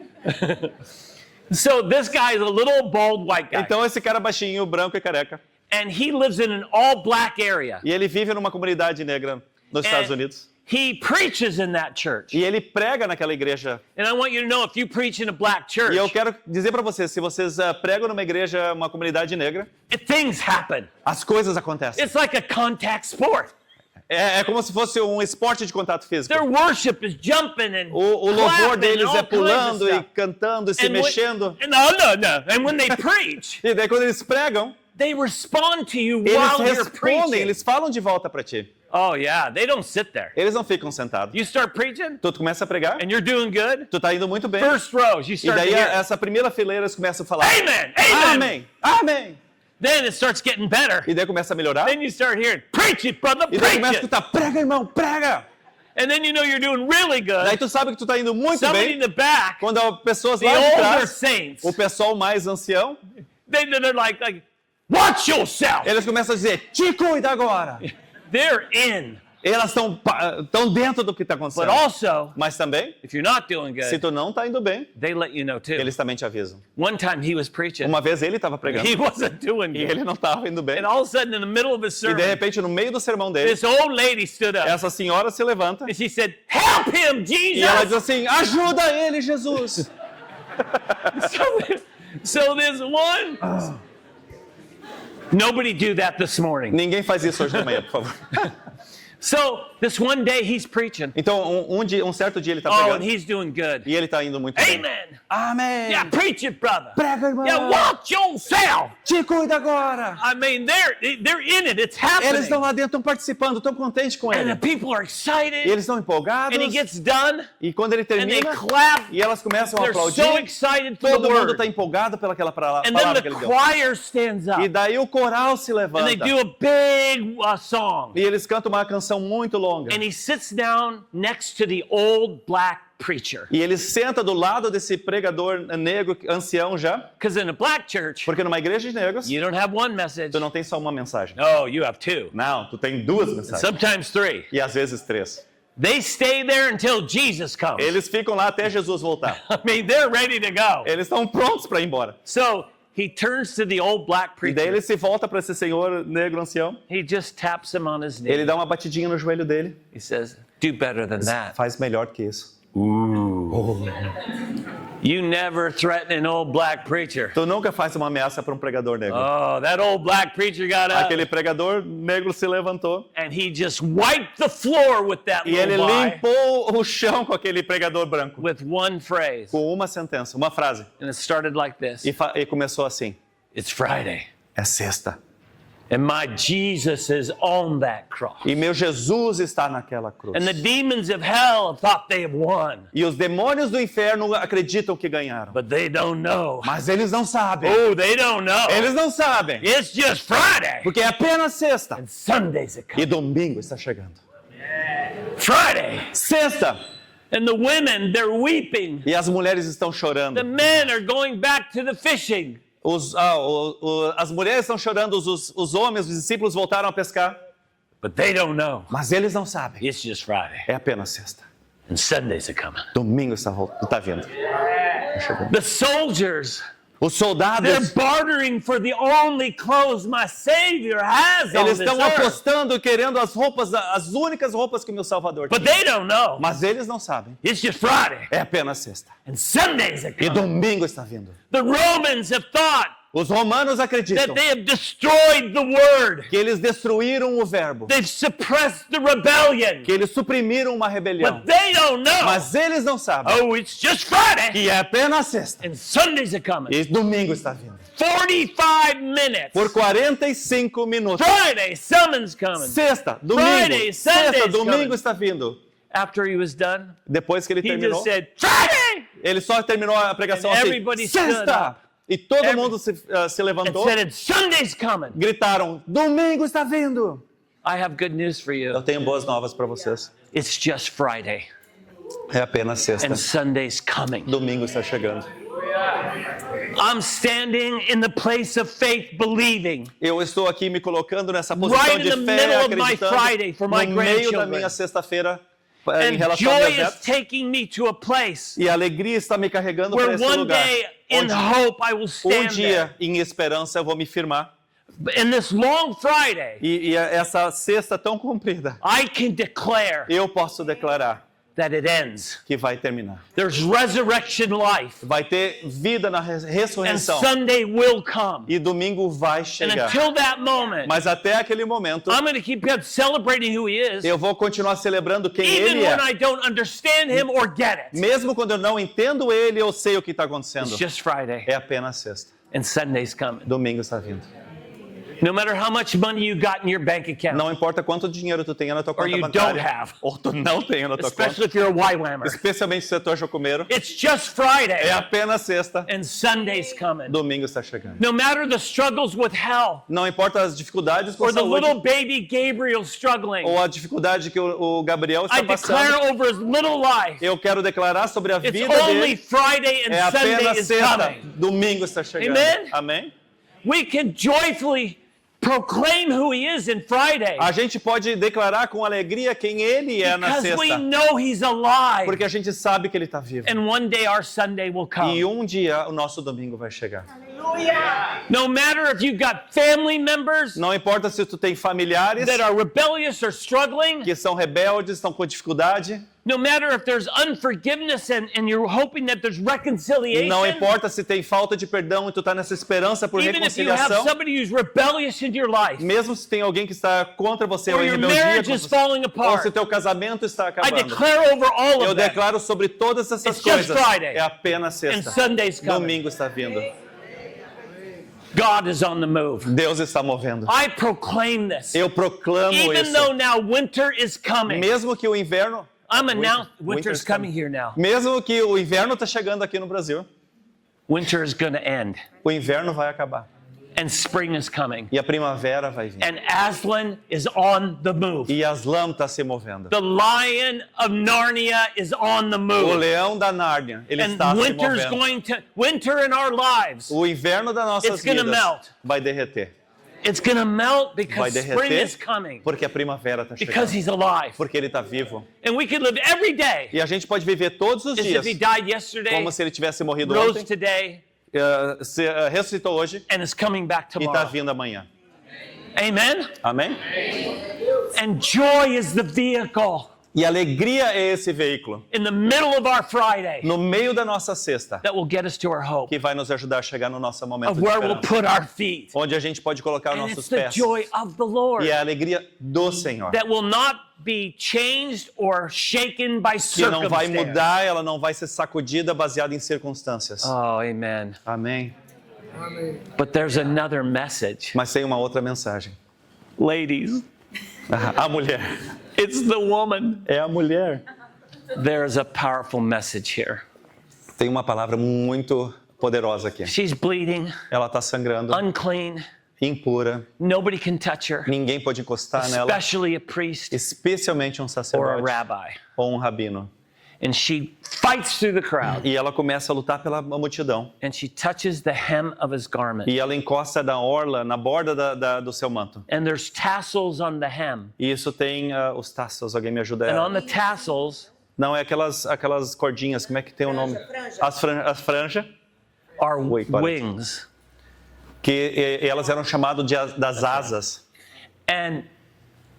So this guy is a little bald white guy. Então esse cara baixinho, branco e careca. And he lives in an all black area. E ele vive numa comunidade negra nos Estados Unidos. He preaches in that church. E ele prega naquela igreja. And I want you to know, if you preach in a black church, E eu quero dizer para vocês, se vocês pregam numa igreja, uma comunidade negra, things happen. as coisas acontecem. It's like a contact sport. É como se fosse um esporte de contato físico. Their worship is jumping and O louvor clapping deles and é all kinds of pulando e stuff. cantando e se mexendo. And when they preach, E daí quando eles pregam, they respond to you eles while you're respondem, preaching. eles falam de volta para ti. Oh yeah, they don't sit there. Eles não ficam sentados. You start preaching Tu começa a pregar, and you're doing good. tu tá indo muito bem. First rows, you E start to daí hear. essa primeira fileira eles começam a falar. Amen, amen. Amém. Amém. Then it starts getting better. E daí começa a melhorar. Then you start hearing, preach it, brother, E daí começa preach a it. escutar, prega, irmão, prega. And then you know you're doing really Daí good. tu sabe que tu tá indo muito Somebody in bem. the back, Quando as pessoas the lá de older trás, saints, o pessoal mais ancião, they're like, watch yourself. eles começam a dizer, te cuida agora. They're in. Elas estão dentro do que está But acontecendo. also, Mas também, if you're not doing se good, tu não está indo bem, they let you know too. eles também te avisam. One time he was preaching. Uma vez ele estava pregando He wasn't doing e good. ele não estava indo bem. And all of a sudden, in the middle of his E de sermon, repente, no meio do sermão dele, this old lady stood up essa senhora se levanta and she said, help him, e ela diz Jesus! assim, ajuda ele, Jesus. So this one... Nobody do that this morning. Ninguém faz isso hoje de manhã, por favor. So this one day he's preaching. Então, um certo dia ele está Oh, and pregando he's doing good. e ele está indo muito bem. Amen. Amém. Yeah, preach it, brother. Prega, irmão. Yeah, watch yourself. Te cuida agora. I mean, they're in it. It's Eles happening. estão lá dentro, estão participando, estão contentes com And ele. the people are E excited. eles estão empolgados. And he gets done. E quando ele And they termina, clap. e elas começam a They're so aplaudir, excited for the todo mundo word. está empolgado pelaquela And then palavra the que ele deu. choir stands up. E daí o coral se And levanta. they do a big song. E eles cantam uma canção muito longa. And he sits down next to the old black preacher. E ele senta do lado desse pregador negro, ancião já, Because in a black church, porque numa igreja de negros, you don't have one message. tu não tem só uma mensagem. No, you have two. Não, tu tem duas mensagens. Sometimes three. E às vezes três. They stay there until Jesus comes. Eles ficam lá até Jesus voltar. I mean, they're ready to go. Eles estão prontos para ir embora. So he turns to the old black E daí preacher. ele se volta para esse senhor negro ancião. He just taps him on his knee. Ele dá uma batidinha no joelho dele. He says, do better than that. Faz melhor que isso. You never threaten an old black preacher. Tu nunca faz uma ameaça para um pregador negro. Oh, that old black preacher got up Aquele pregador negro se levantou and he just wiped the floor with that e ele little boy limpou o chão com aquele pregador branco. with one phrase. Com uma sentença, uma frase. And it started like this. E começou assim. It's Friday. É sexta. And my Jesus is on that cross. E meu Jesus está naquela cruz. And the demons of hell have thought they have won. E os demônios do inferno acreditam que ganharam. But they don't know. Mas eles não sabem. Oh, they don't know. Eles não sabem. It's just Friday. Porque é apenas sexta. And Sunday's a E coming. domingo está chegando. Friday. Sexta. And the women, they're weeping. E as mulheres estão chorando. The men are going back to the fishing. As mulheres estão chorando, os homens, os discípulos voltaram a pescar. But they don't know. Mas eles não sabem. It's just Friday. É apenas sexta. And Sunday's a coming. Domingo está vindo. The soldiers, Os they're soldados, bartering for the only clothes my Savior has on eles this estão earth. apostando, querendo as roupas, as únicas roupas que o meu Salvador But tinha. they don't know. Mas eles não sabem. It's just Friday. É apenas sexta. And Sunday's a E coming. domingo está vindo. The Romans have thought Os romanos acreditam that they have destroyed the word. que eles destruíram o verbo, They've suppressed the rebellion. que eles suprimiram uma rebelião. But they don't know. Mas eles não sabem Oh, it's just Friday. que é apenas sexta. And Sunday's a coming. E domingo está vindo. 45 minutes. Por 45 minutos. Friday, summon's coming. Sexta, domingo. Friday, Sexta, Sunday's domingo coming. está vindo. After he was done, Depois que ele he terminou, just said, Friday! ele só terminou a pregação And assim, everybody stood sexta! up. E todo Every- mundo se And levantou, said, and Sunday's coming. gritaram, domingo está vindo. I have good news for Eu you. tenho boas novas para vocês. It's just Friday. É apenas sexta. And Sunday's coming. Domingo está chegando. I'm standing in the place of faith believing. Eu estou aqui me colocando nessa posição Right in de the fé, middle of my acreditando Friday for my no meio da grandchildren. minha sexta-feira em And relação ao joy meu is neto. taking me to a place E a alegria está me carregando para where esse one lugar. day in Onde hope I will stand dia, em esperança, eu vou me firmar. there. In this long Friday, E essa sexta tão comprida, I can declare eu posso declarar that it ends. que vai terminar. There's resurrection life. Vai ter vida na And ressurreição. Sunday will come. E domingo vai And chegar. until that moment, Mas até aquele momento, I'm going to keep on celebrating who he is, eu vou continuar celebrando quem even ele when é. I don't understand him or get it. Mesmo quando eu não entendo ele, eu sei o que está acontecendo. It's just Friday. É apenas sexta. And Sunday's coming. Domingo está vindo. No matter how much money you got in your bank account, Não importa quanto dinheiro tu tenha na tua or conta you bancária. don't have, Ou tu não tenha na tua especially conta. if you're a YWAMer. Especialmente se tu é chocomeiro. It's just Friday. É apenas sexta. And Sunday's coming. Domingo está chegando. No matter the struggles with hell, Não importa as dificuldades com or the saúde. little baby Gabriel struggling, Ou a dificuldade que o Gabriel I está declare passando. over his little life, Eu quero declarar sobre a it's vida only dele. Friday and É Sunday apenas is sexta. coming. Domingo está chegando. Amen? Amém? We can joyfully proclaim who he is in Friday A gente pode declarar com alegria quem ele é na because we sexta. know he's alive. Porque a gente sabe que ele está vivo. And one day our Sunday will come. E um dia o nosso domingo vai chegar. No matter if you've got family members Não importa se tu tem familiares that are rebellious or struggling, que são rebeldes, estão com dificuldade. no matter if there's unforgiveness and you're hoping that there's reconciliation, Não importa se tem falta de perdão e tu está nessa esperança por even if you have reconciliação. somebody who's rebellious in your life, Mesmo se tem alguém que está contra você or ou em your rebeldia marriage contra is você, falling ou apart, se teu casamento está I acabando. declare over all Eu of that, declaro sobre todas essas It's just coisas. Friday. É apenas and sexta. Sunday's coming. Domingo está vindo. God is on the move. Deus está movendo. I proclaim this. Eu proclamo Even isso. though now winter is coming, Mesmo que o inverno, I'm announcing winter's winter's coming here now. mesmo que o inverno está chegando aqui no Brasil, Winter is going to end, o inverno vai acabar and spring is coming. e a primavera vai vir. And Aslan is on the move. E Aslan está se movendo. The lion of Narnia is on the O move. leão da Nárnia, ele And está se winter's movendo. winter in our lives, O inverno das nossas It's gonna vidas melt. vai derreter. it's going to melt Vai because spring is derreter coming, porque a primavera está because chegando. he's alive. Porque ele está vivo. And we can live every day E a gente pode viver todos os as if dias he died yesterday, como se ele tivesse morrido rose ontem today, ressuscitou hoje and is coming back e está tomorrow. vindo amanhã. Amen? Amém? And joy is the vehicle E alegria é esse veículo in the middle of our Friday no meio da nossa sexta that will get us to our hope, que vai nos ajudar a chegar no nosso momento of de where we'll esperança, put our feet. onde a gente pode colocar And nossos it's the pés. joy of the Lord E é a alegria do Senhor, that will not be changed or shaken by que não vai circumstance. mudar, ela não vai ser sacudida baseada em circunstâncias. Oh, amen. Amém. But there's another message. Mas tem uma outra mensagem. Ladies, A mulher. it's the woman. É a mulher. There's a powerful message here. Tem uma palavra muito poderosa aqui. She's bleeding, Ela está sangrando, unclean. impura. Nobody can touch her, Ninguém pode encostar nela, especially a priest especialmente um or a sacerdote rabbi. ou um rabino. And she fights through the crowd E ela começa a lutar pela multidão. and she touches the hem of his garment. E ela encosta na orla, na borda do seu manto. And there's tassels on the hem. E isso tem os taços, alguém me ajuda? And on the tassels Não, é aquelas cordinhas, como é que tem o nome? As franjas, are Wait, got it. wings. que elas eram chamadas das asas. And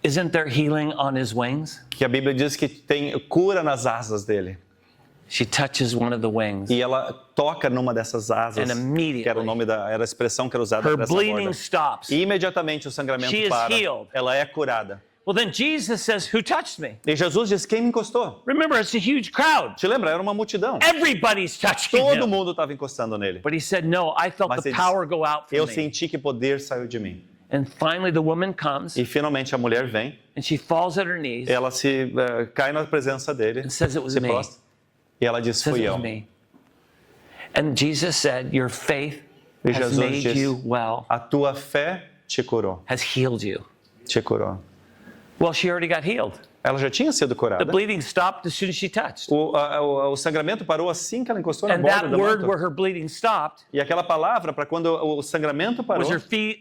isn't there healing on his wings? Que a Bíblia diz que tem cura nas asas dele. She touches one of the wings. E ela toca numa dessas asas, And immediately, que era o nome era a expressão que era usada Her para essa bleeding borda. stops. E imediatamente o sangramento She is para. healed. Ela é curada. Well, then Jesus says, "Who touched me?" E Jesus diz: quem me encostou? Remember, it's a huge crowd. Te lembra? Era uma multidão. Everybody's touching Todo him. mundo estava encostando nele. But he said, "No, I felt Mas the ele power disse, go out eu from me." senti que poder saiu de mim. And finally, the woman comes E finalmente a mulher vem, and she falls at her knees ela se cai na presença dele, and says, "It was se me." prostra, e ela diz: Says fui it eu. was me. And Jesus said, "Your faith E has Jesus made disse: you well, a tua fé te curou, has healed you." te curou. Well, she already got healed. Ela já tinha sido The curada. bleeding stopped as soon as she touched. O sangramento parou assim que ela encostou na And borda that do word manto. where her bleeding stopped E aquela palavra para quando o sangramento parou was her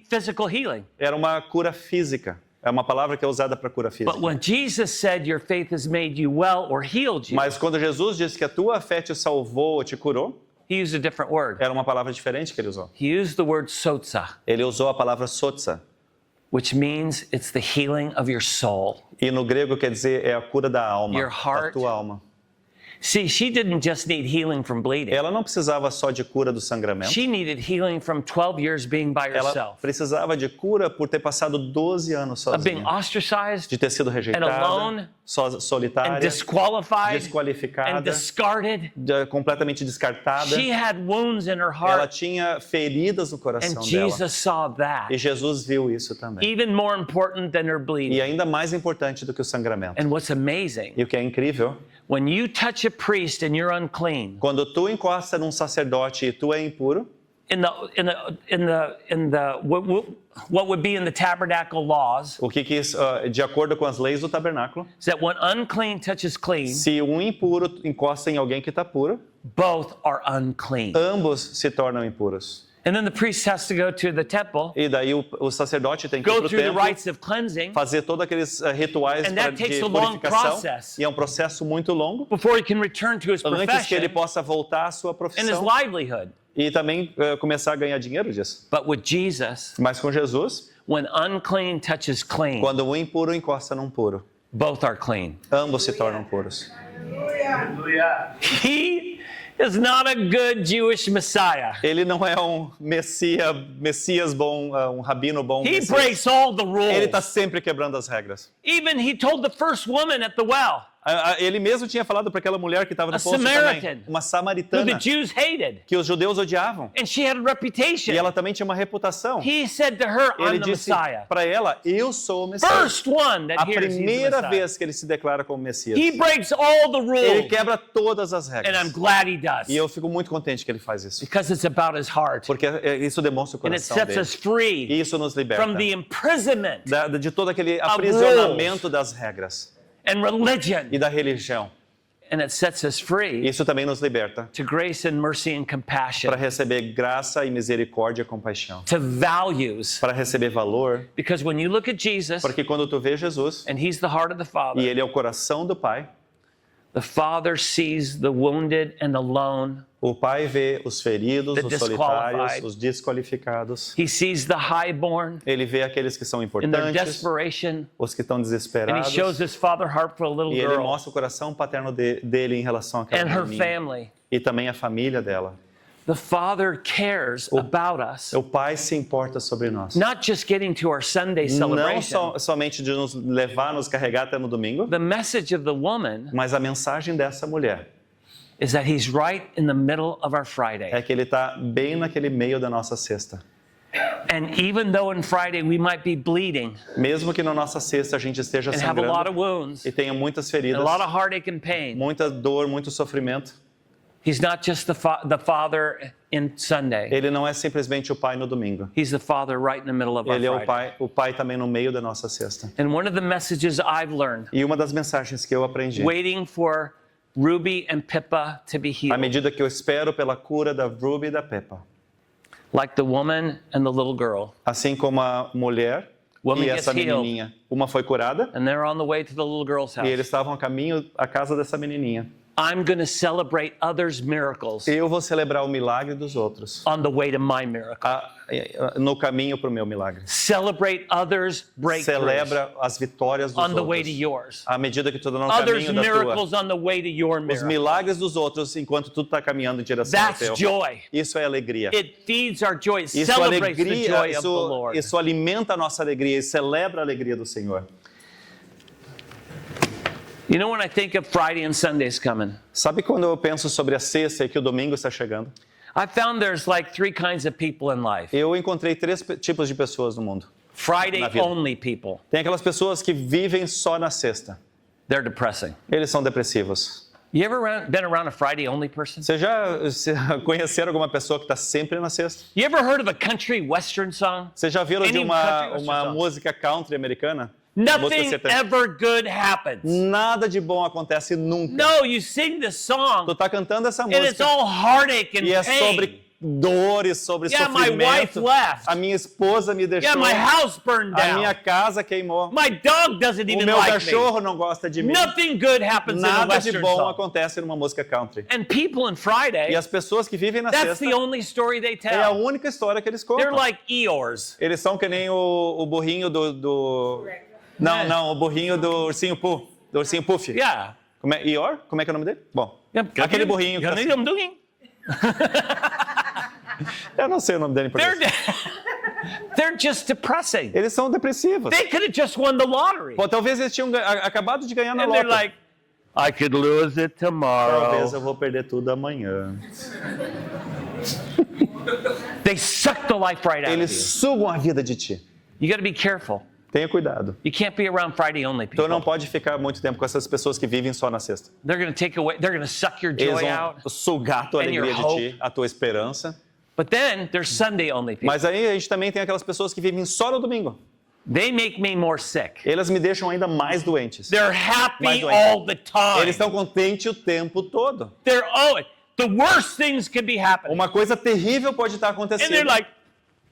physical healing. era uma cura física. É uma palavra que é usada para cura física. But when Jesus said, "Your faith has made you well," or healed you, Mas quando Jesus disse que a tua fé te salvou ou te curou, he used a different word. era uma palavra diferente que ele usou. He used the word sotsa, Ele usou a palavra sotsa. which means it's the healing of your soul. E no grego quer dizer é a cura da alma, Your da heart. tua alma. See, she didn't just need healing from bleeding. Ela não precisava só de cura do sangramento. She needed healing from 12 years being by Ela herself, precisava de cura por ter passado 12 anos of being sozinha. ostracized De ter sido and rejeitada, alone and solitária, disqualified and desqualificada, discarded. completamente descartada. She had wounds in her Ela heart, tinha feridas no coração and dela. Jesus saw that. E Jesus viu isso também. Even more important than her E bleeding. ainda mais importante do que o sangramento. And what's amazing, E o que é incrível, when you touch a priest and you're unclean, quando tu encosta num sacerdote e tu é impuro, what would be in the tabernacle laws o que de acordo com as leis do tabernáculo, is that when unclean touches clean, se um impuro encosta em alguém que está puro, both are unclean. ambos se tornam impuros. And then the priest has to go to the temple, E daí o sacerdote tem que ir go para o through the templo, rites of cleansing fazer todos aqueles rituais And that de takes a long purificação. process. E é um processo muito longo, before he can return to his antes que ele profession possa voltar à sua and his profissão livelihood. e também começar a ganhar dinheiro disso. But with Jesus, Mas com Jesus, when unclean touches clean, quando o impuro encosta num puro, both are clean. ambos se tornam puros. He is not a good Jewish Messiah. Ele não é um Messias bom, um rabino bom. He Messias. breaks all the Ele está rules. sempre quebrando as regras. Even he told the first woman at the well, Ele mesmo tinha falado para aquela mulher que estava no A poço Samaritan. também, uma who the samaritana, Jews hated, que os judeus odiavam. and she had a reputation. E ela também tinha uma reputação. He said to her, Ele "I'm the disse Messiah." para ela, eu sou o Messias. First one that A hears he's the primeira Messiah. vez que ele se declara como Messias. He breaks all the Ele rules, quebra todas as and I'm regras. glad he does, E eu fico muito contente que ele faz isso. because it's about his heart, Porque isso demonstra o and it coração sets dele. us free E isso nos liberta from the imprisonment de todo aquele aprisionamento das regras and religion, e da religião. and it sets us free Isso também nos liberta to grace and mercy and compassion, para receber graça e misericórdia e compaixão. to values. Para receber valor. Because when you look at Jesus, Porque quando tu vê Jesus, and he's the heart of the e Father, ele é o coração do Pai, The Father sees the wounded and the lone. O Pai vê os feridos, The os solitários, disqualified. os desqualificados. He sees the highborn Ele vê aqueles que são in their importantes, desperation. os que estão And he desesperados. shows his father heart for a little E ele girl mostra o coração paterno dele em relação àquela and her menininha. family. E também a família dela. The Father cares about us, O Pai se importa sobre nós. not just getting to our Sunday Não celebration. somente de nos levar, nos carregar até no domingo, The message of the woman mas a mensagem dessa mulher is that he's right in the middle of our Friday. é que ele está bem naquele meio da nossa cesta. And even though on Friday we might be bleeding Mesmo que na nossa cesta a gente esteja and have a lot of sangrando wounds e tenha muitas and feridas, a lot of heartache and pain, muita dor, muito sofrimento, he's not just the Father in Sunday. ele não é simplesmente o Pai no domingo. He's the Father right in the middle of our Ele é Friday. o pai também no meio da nossa cesta. And one of the messages I've learned, E uma das mensagens que eu aprendi, waiting for Ruby and Pippa to be à healed, medida que eu espero pela cura da Ruby e da Peppa, like the woman and the little girl. assim como a mulher Woman e gets essa healed. menininha, uma foi curada And they're on the way to the little girl's e house. eles estavam a caminho à casa dessa menininha. I'm going to celebrate others' miracles Eu vou celebrar o milagre dos outros on the way to my miracle. no caminho para o meu milagre. Celebrate others' breakthroughs Celebra as vitórias dos on the way to outros yours. à medida que tu está no Others' caminho da tua. miracles on the way to your Os miracle. milagres dos outros enquanto tu está caminhando em direção ao That's teu. joy. Isso é alegria. It feeds our joy. It Isso, celebrates the alegria, joy of the isso, Lord. isso alimenta a nossa alegria e celebra a alegria do Senhor. You know when I think of Friday and Sundays coming, Sabe quando eu penso sobre a sexta e que o domingo está chegando? I found there's like three kinds of people in life. Eu encontrei três tipos de pessoas no mundo. Friday Na vida. only people. Tem aquelas pessoas que vivem só na sexta. They're depressing. Eles são depressivos. You ever been around a Friday only person? Você já conheceram alguma pessoa que está sempre na sexta? You ever heard of a country western song? Você já viram de Any country uma song. música country americana? Música Nothing sertaneja. ever good happens. Nada de bom acontece nunca. No, you sing this song Tu tá cantando essa and it's música all heartache and e é pain. sobre dores, sobre Yeah, my wife sofrimento. left. A minha esposa me deixou. Yeah, my house burned A minha down. casa queimou. My dog doesn't O even meu like me. cachorro não gosta de mim. Nothing good happens in a Nada de western bom song. acontece numa música country. And people in Friday, E as pessoas que vivem na that's sexta the only story they é a tell. única história que eles They're contam. like Eeyores. Eles são que nem o burrinho do... Não, o burrinho do ursinho Puff. Do ursinho Puff. Yeah. Como é? Eeyore? Como é que é o nome dele? Bom, aquele burrinho que tá assim. Eu não sei o nome dele em português. They're just depressing. Eles são depressivos. They could have just won the lottery. Pô, talvez eles tinham acabado de ganhar na And they're loto. like, I could lose it tomorrow. Talvez eu vou perder tudo amanhã. They suck the life right out Eles of you. sugam a vida de ti. You got to be careful. Tenha cuidado. You can't be around Friday only Então não people. pode ficar muito tempo com essas pessoas que vivem só na sexta. They're going to take away, they're going to suck your Eles joy vão out. sugar a tua And your alegria de ti, a tua esperança. But then there's Sunday only people. Mas aí a gente também tem aquelas pessoas que vivem só no domingo. They make me more sick. Eles me deixam ainda mais doentes. They're happy Mais doente. all the time. Eles estão contentes o tempo todo. They're the worst things could be happening. Uma coisa terrível pode estar And acontecendo. they're like,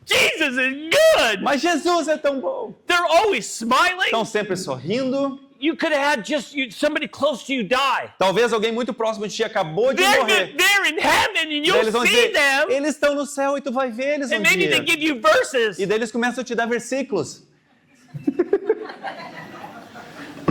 Jesus is good. Mas Jesus é tão bom. They're always smiling. Estão sempre sorrindo. You could have had somebody close to you die. Talvez alguém muito próximo de ti acabou de morrer. They're in heaven and Daí you'll eles vão see dizer, them. eles estão no céu e tu vai ver eles um And maybe dia. they give you verses. E daí eles começam a te dar versículos.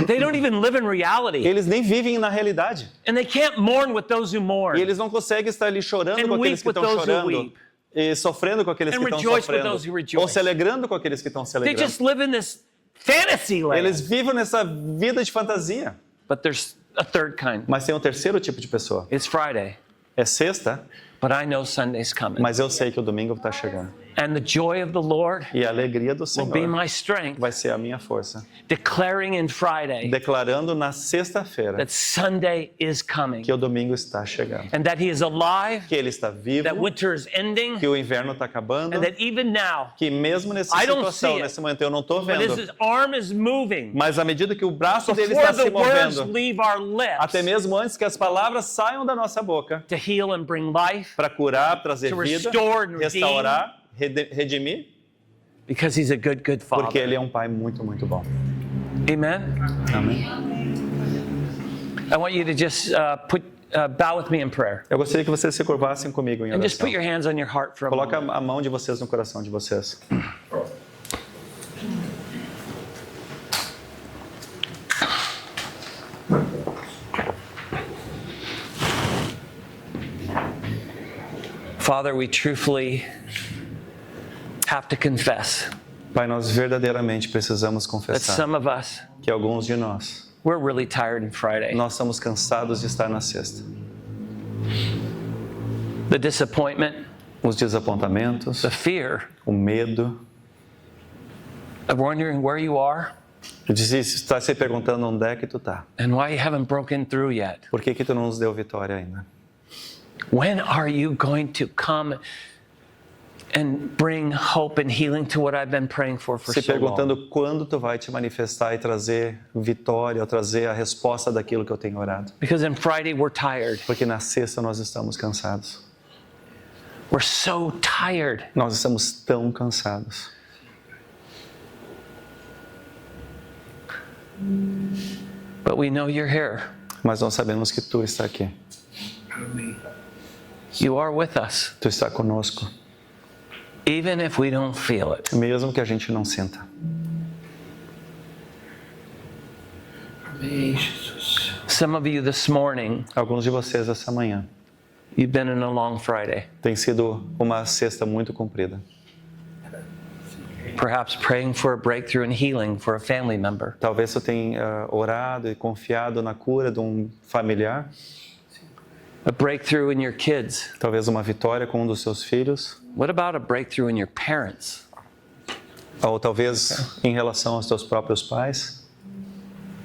They don't even live in reality. Eles nem vivem na realidade. And they can't mourn with those who mourn. E eles não conseguem estar ali chorando And com aqueles weep que with estão those who chorando. weep. E sofrendo com aqueles And que estão rejoice with sofrendo. those who rejoice. Ou se alegrando com aqueles que estão se They alegrando. just live in this fantasy land. Eles vivem nessa vida de fantasia. But there's a third kind. Mas tem um terceiro tipo de pessoa. It's Friday, É sexta, but I know Sunday's coming. mas eu sei que o domingo está chegando. And the joy of the Lord E a alegria do will be Senhor my strength, vai ser a minha força. declaring in Friday Declarando na sexta-feira that Sunday is coming, que o domingo está chegando. and that He is alive, Que ele está vivo, that winter is ending, que o inverno está acabando, and that even now, que mesmo nessa I don't situação, see it, nesse momento eu não estou but vendo, His arm is moving mas à medida que o braço dele before está se the words movendo, leave our lips até mesmo antes que as palavras saiam da nossa boca, to heal and bring life, para curar, trazer To vida, restore and restaurar, redimir, because He's a good, good porque Father. ele é um pai muito, muito bom. Amen? Amém. I want you to just bow with me in prayer. Eu gostaria que vocês se curvassem comigo em And just oração. put your hands on your heart for a Coloca moment. a mão de vocês no coração de vocês. Father, we truthfully have to confess Pai, nós verdadeiramente precisamos that confessar some of us, que alguns de nós, we're really tired on Friday. nós estamos cansados de estar na sexta. The disappointment, Os desapontamentos, the fear o medo. of wondering where you are Eu disse, está se perguntando onde é que tu tá? and why you haven't broken through yet. Por que tu não nos deu vitória ainda? When are you going to come and bring hope and healing to what I've been praying for Se so long? perguntando quando tu vai te manifestar e trazer vitória, ou trazer a resposta daquilo que eu tenho orado. Because on Friday we're tired. Porque na sexta nós estamos cansados. We're so tired. Nós estamos tão cansados. But we know you're here. Mas nós sabemos que tu está aqui. You are with us, Tu está conosco. even if we don't feel it. Mesmo que a gente não sinta. Some of you this morning, Alguns de vocês essa manhã you've been in a long Friday, tem sido uma sexta muito comprida. perhaps praying for a breakthrough and healing for a family member. Talvez tu tenha orado e confiado na cura de um familiar. A breakthrough in your kids. Talvez uma vitória com um dos seus filhos. What about a breakthrough in your parents? Ou talvez em relação aos teus próprios pais.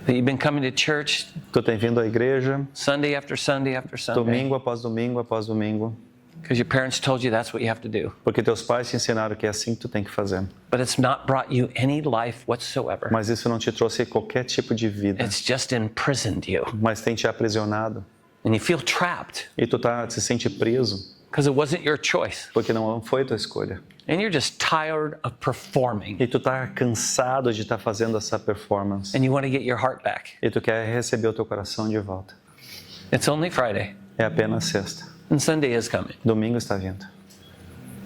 That you've been coming to church Tu tem vindo à igreja Sunday after Sunday after Sunday domingo após domingo após domingo. because your parents told you that's what you have to do. Porque teus pais te ensinaram que é assim que tu tem que fazer. But it's not brought you any life whatsoever. Mas isso não te trouxe qualquer tipo de vida. It's just imprisoned you. Mas tem te aprisionado. And you feel trapped E tu se sente preso. because it wasn't your choice. Porque não foi tua escolha. And you're just tired of performing. E tu tá cansado de estar fazendo essa performance. And you want to get your heart back. E tu quer receber o teu coração de volta. It's only Friday. É apenas sexta. And Sunday is coming. Domingo está vindo.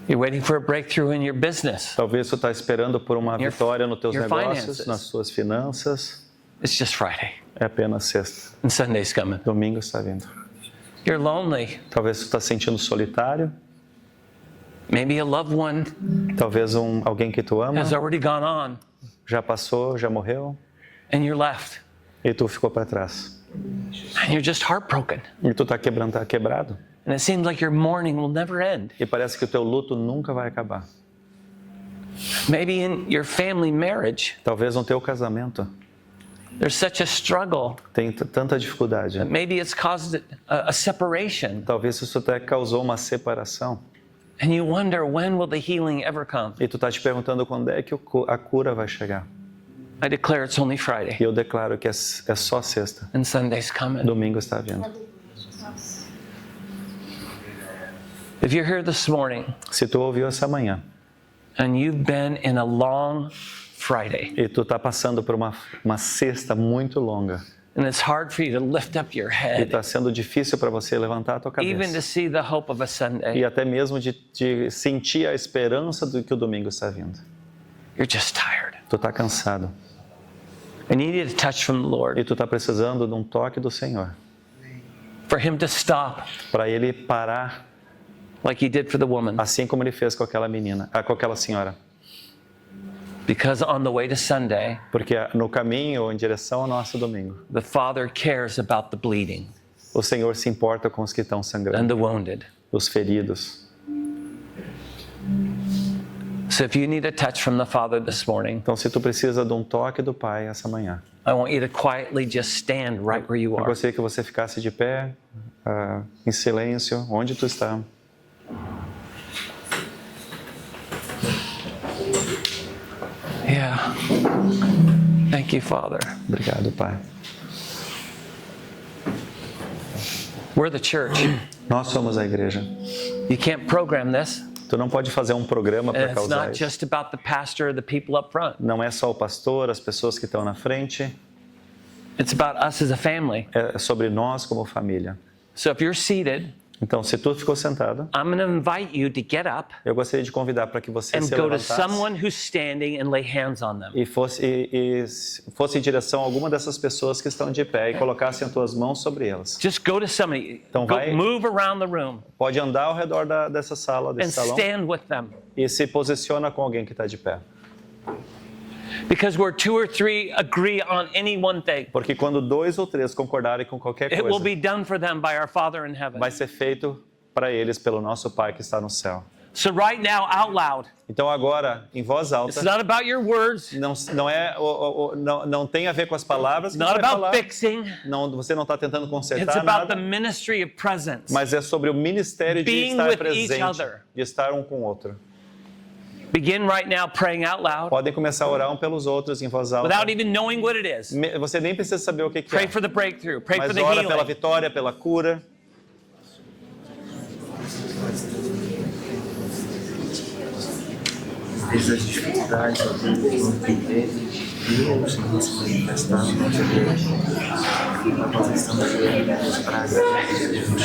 You're waiting for a breakthrough in your business. Talvez tu tá esperando por uma Your- vitória nos teus your negócios, finances. nas suas finanças. It's just Friday. É apenas sexta. And Sunday's coming. Domingo está vindo. You're lonely. Talvez tu está sentindo solitário. Maybe a loved one Talvez alguém que tu ama has already gone on já passou, já morreu. and you're left. E tu ficou para trás. And you're just heartbroken. E tu tá quebrado. And it seems like your mourning will never end. E parece que o teu luto nunca vai acabar. Maybe in your family marriage, Talvez no teu casamento there's such a struggle. tem tanta dificuldade. Maybe it's caused a separation. Talvez isso até causou uma separação. And you wonder, when will the healing ever come? E tu tá te perguntando quando é que a cura vai chegar. I declare it's only Friday. E eu declaro que é só sexta. And Sunday's coming. Domingo está vindo. If you're here this morning Se tu ouviu essa manhã and you've been in a long Friday, e tu tá passando por uma sexta muito longa and it's hard for you to lift up your e head, tá sendo difícil para você levantar a tua even to cabeça see the hope of a Sunday, e até mesmo de sentir a esperança do que o domingo está vindo. you're just tired. Tu tá cansado And you need a touch from the Lord e tu tá precisando de um toque do Senhor for Him to stop para ele parar, like He did for the woman. assim como ele fez com aquela com aquela senhora. Because on the way to Sunday, Porque no caminho em direção ao nosso domingo, the Father cares about the bleeding o Senhor se importa com os que estão and sangrando, the wounded. os feridos. So if you need a touch from the Father this morning, Então, se tu precisa de um toque do Pai essa manhã, I want you to quietly just stand right where you eu are. gostaria que você ficasse de pé, em silêncio, onde tu está. Yeah. Thank you, Father. Obrigado, Pai. We're the church. Nós somos a igreja. You can't program this. Tu não pode fazer um programa para And it's causar not isso. just about the pastor or the people up front. Não é só o pastor, as pessoas que estão na frente. It's about us as a family. É sobre nós como família. So if you're seated, Então, se tu ficou sentado, I'm going to invite you to get up eu gostaria de convidar para que você and se go to levantasse someone who's standing and lay hands on them. e fosse em direção a alguma dessas pessoas que estão de pé e colocasse as tuas mãos sobre elas. Just go to somebody. Então vai- Move around the room Pode andar ao redor dessa sala, and desse salão, stand with them. e se posiciona com alguém que está de pé. Because where 2 or 3 agree on any one thing, Porque quando 2 ou 3 concordarem com qualquer it will coisa, be done for them by our Father in heaven. vai ser feito para eles pelo nosso Pai que está no céu. So right now, out loud, Então agora, em voz alta, it's not about your words, não tem a ver com as palavras que not você vai about falar. fixing. Não, você não está tentando It's consertar about the nada, ministry of presence. mas é sobre o ministério de Being estar with presente, each other. de estar um com o outro. Begin right now praying out loud Podem começar a orar um pelos outros em voz alta. without even knowing what it is. Você nem precisa saber o que Pray é, for the breakthrough. Pray for mas the ora pela healing. vitória, pela cura. Desde as dificuldades, às vezes, não entender, Deus não se manifestar no nosso Deus. Nós estamos vendo as pragas de Deus.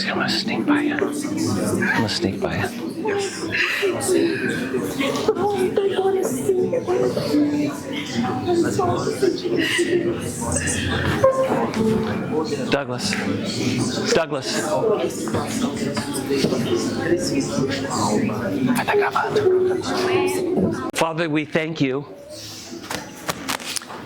I'm gonna sneak by you. I'm gonna sneak by you. Douglas. Douglas. Vai tá gravado. Father, we thank you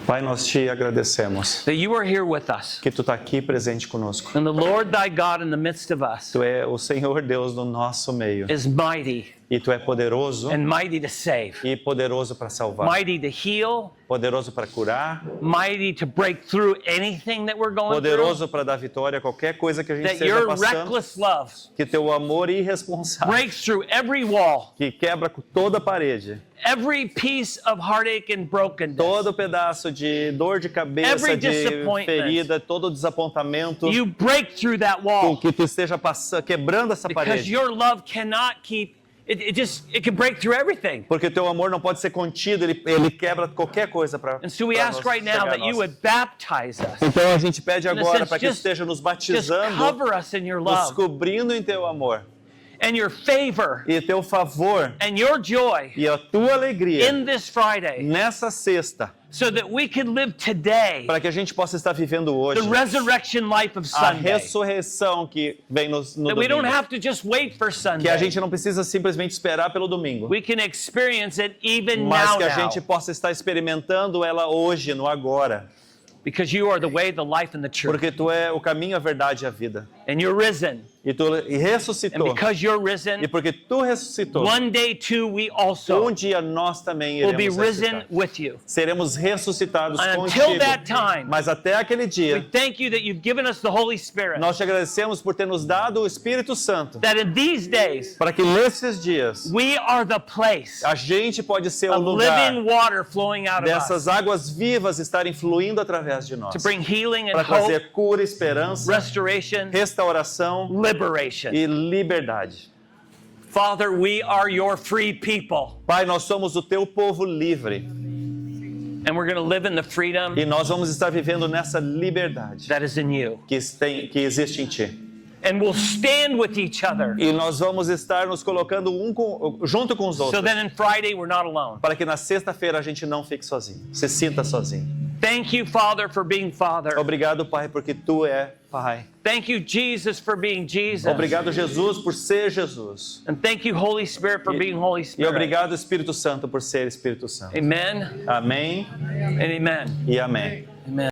Pai, nós te agradecemos that you are here with us. que tu está aqui presente conosco. And the Lord thy God in the midst of us Tu é o Senhor Deus no nosso meio is mighty e tu é poderoso and mighty to save, e poderoso para salvar, mighty to heal, poderoso para curar, mighty to break through anything that we're going through. poderoso para dar vitória a qualquer coisa que a gente That esteja your passando. reckless love Que teu amor irresponsável, breaks through every wall, que quebra com toda a parede, every piece of heartache and brokenness. todo pedaço de dor de cabeça, Every de disappointment. ferida, todo desapontamento, You break through that com wall que tu esteja passando, quebrando essa because parede. your love cannot keep it can break through everything. Porque teu amor não pode ser contido, ele quebra qualquer coisa para And so we ask right now that you would baptize us. Então a gente pede In a agora sense, para que just- esteja nos Just batizando, cover us in your nos love cobrindo em teu amor and your favor e teu favor and your joy e a tua alegria in this Friday nessa sexta, so that we can live today para que a gente possa estar vivendo hoje the resurrection life of a Sunday. ressurreição que vem no That we don't domingo. have to just wait for Que a Sunday. gente não precisa simplesmente esperar pelo domingo, We can experience it even mas now, que a gente possa estar experimentando ela hoje, no agora. because you are the way, the life, and the truth. Porque tu é o caminho, a verdade e a vida. And you're risen. E tu And ressuscitou. because you're risen, E porque tu ressuscitou, one day too we also dia nós também will be iremos risen ressuscitar. with you. Seremos ressuscitados And contigo. until that time, Mas até aquele we dia, thank you that you've given us the Holy Spirit. nós te agradecemos por ter nos dado o Espírito Santo. That in these days, Para que nesses dias, we are the place a gente pode ser o of lugar living water flowing out of us dessas águas vivas estarem fluindo através de nós. to bring healing and Para hope, trazer cura, esperança, restoration, restauração liberation. e liberdade. Father, we are your free people, Pai, nós somos o teu povo livre and we're going to live in the freedom e nós vamos estar vivendo nessa liberdade that is in you. que existe em ti. And we'll stand with each other E nós vamos estar nos colocando junto com os so outros, that in Friday we're not alone. para que na sexta-feira a gente não fique sozinho, se sinta sozinho. Thank you, Father, for being Father. Obrigado, Pai, porque tu é Pai. Thank you, Jesus, for being Jesus. Obrigado, Jesus, por ser Jesus. And thank you, Holy Spirit, for being Holy E Spirit. obrigado, Espírito Santo, por ser Espírito Santo. Amen Amém and amen. e amém. Amen.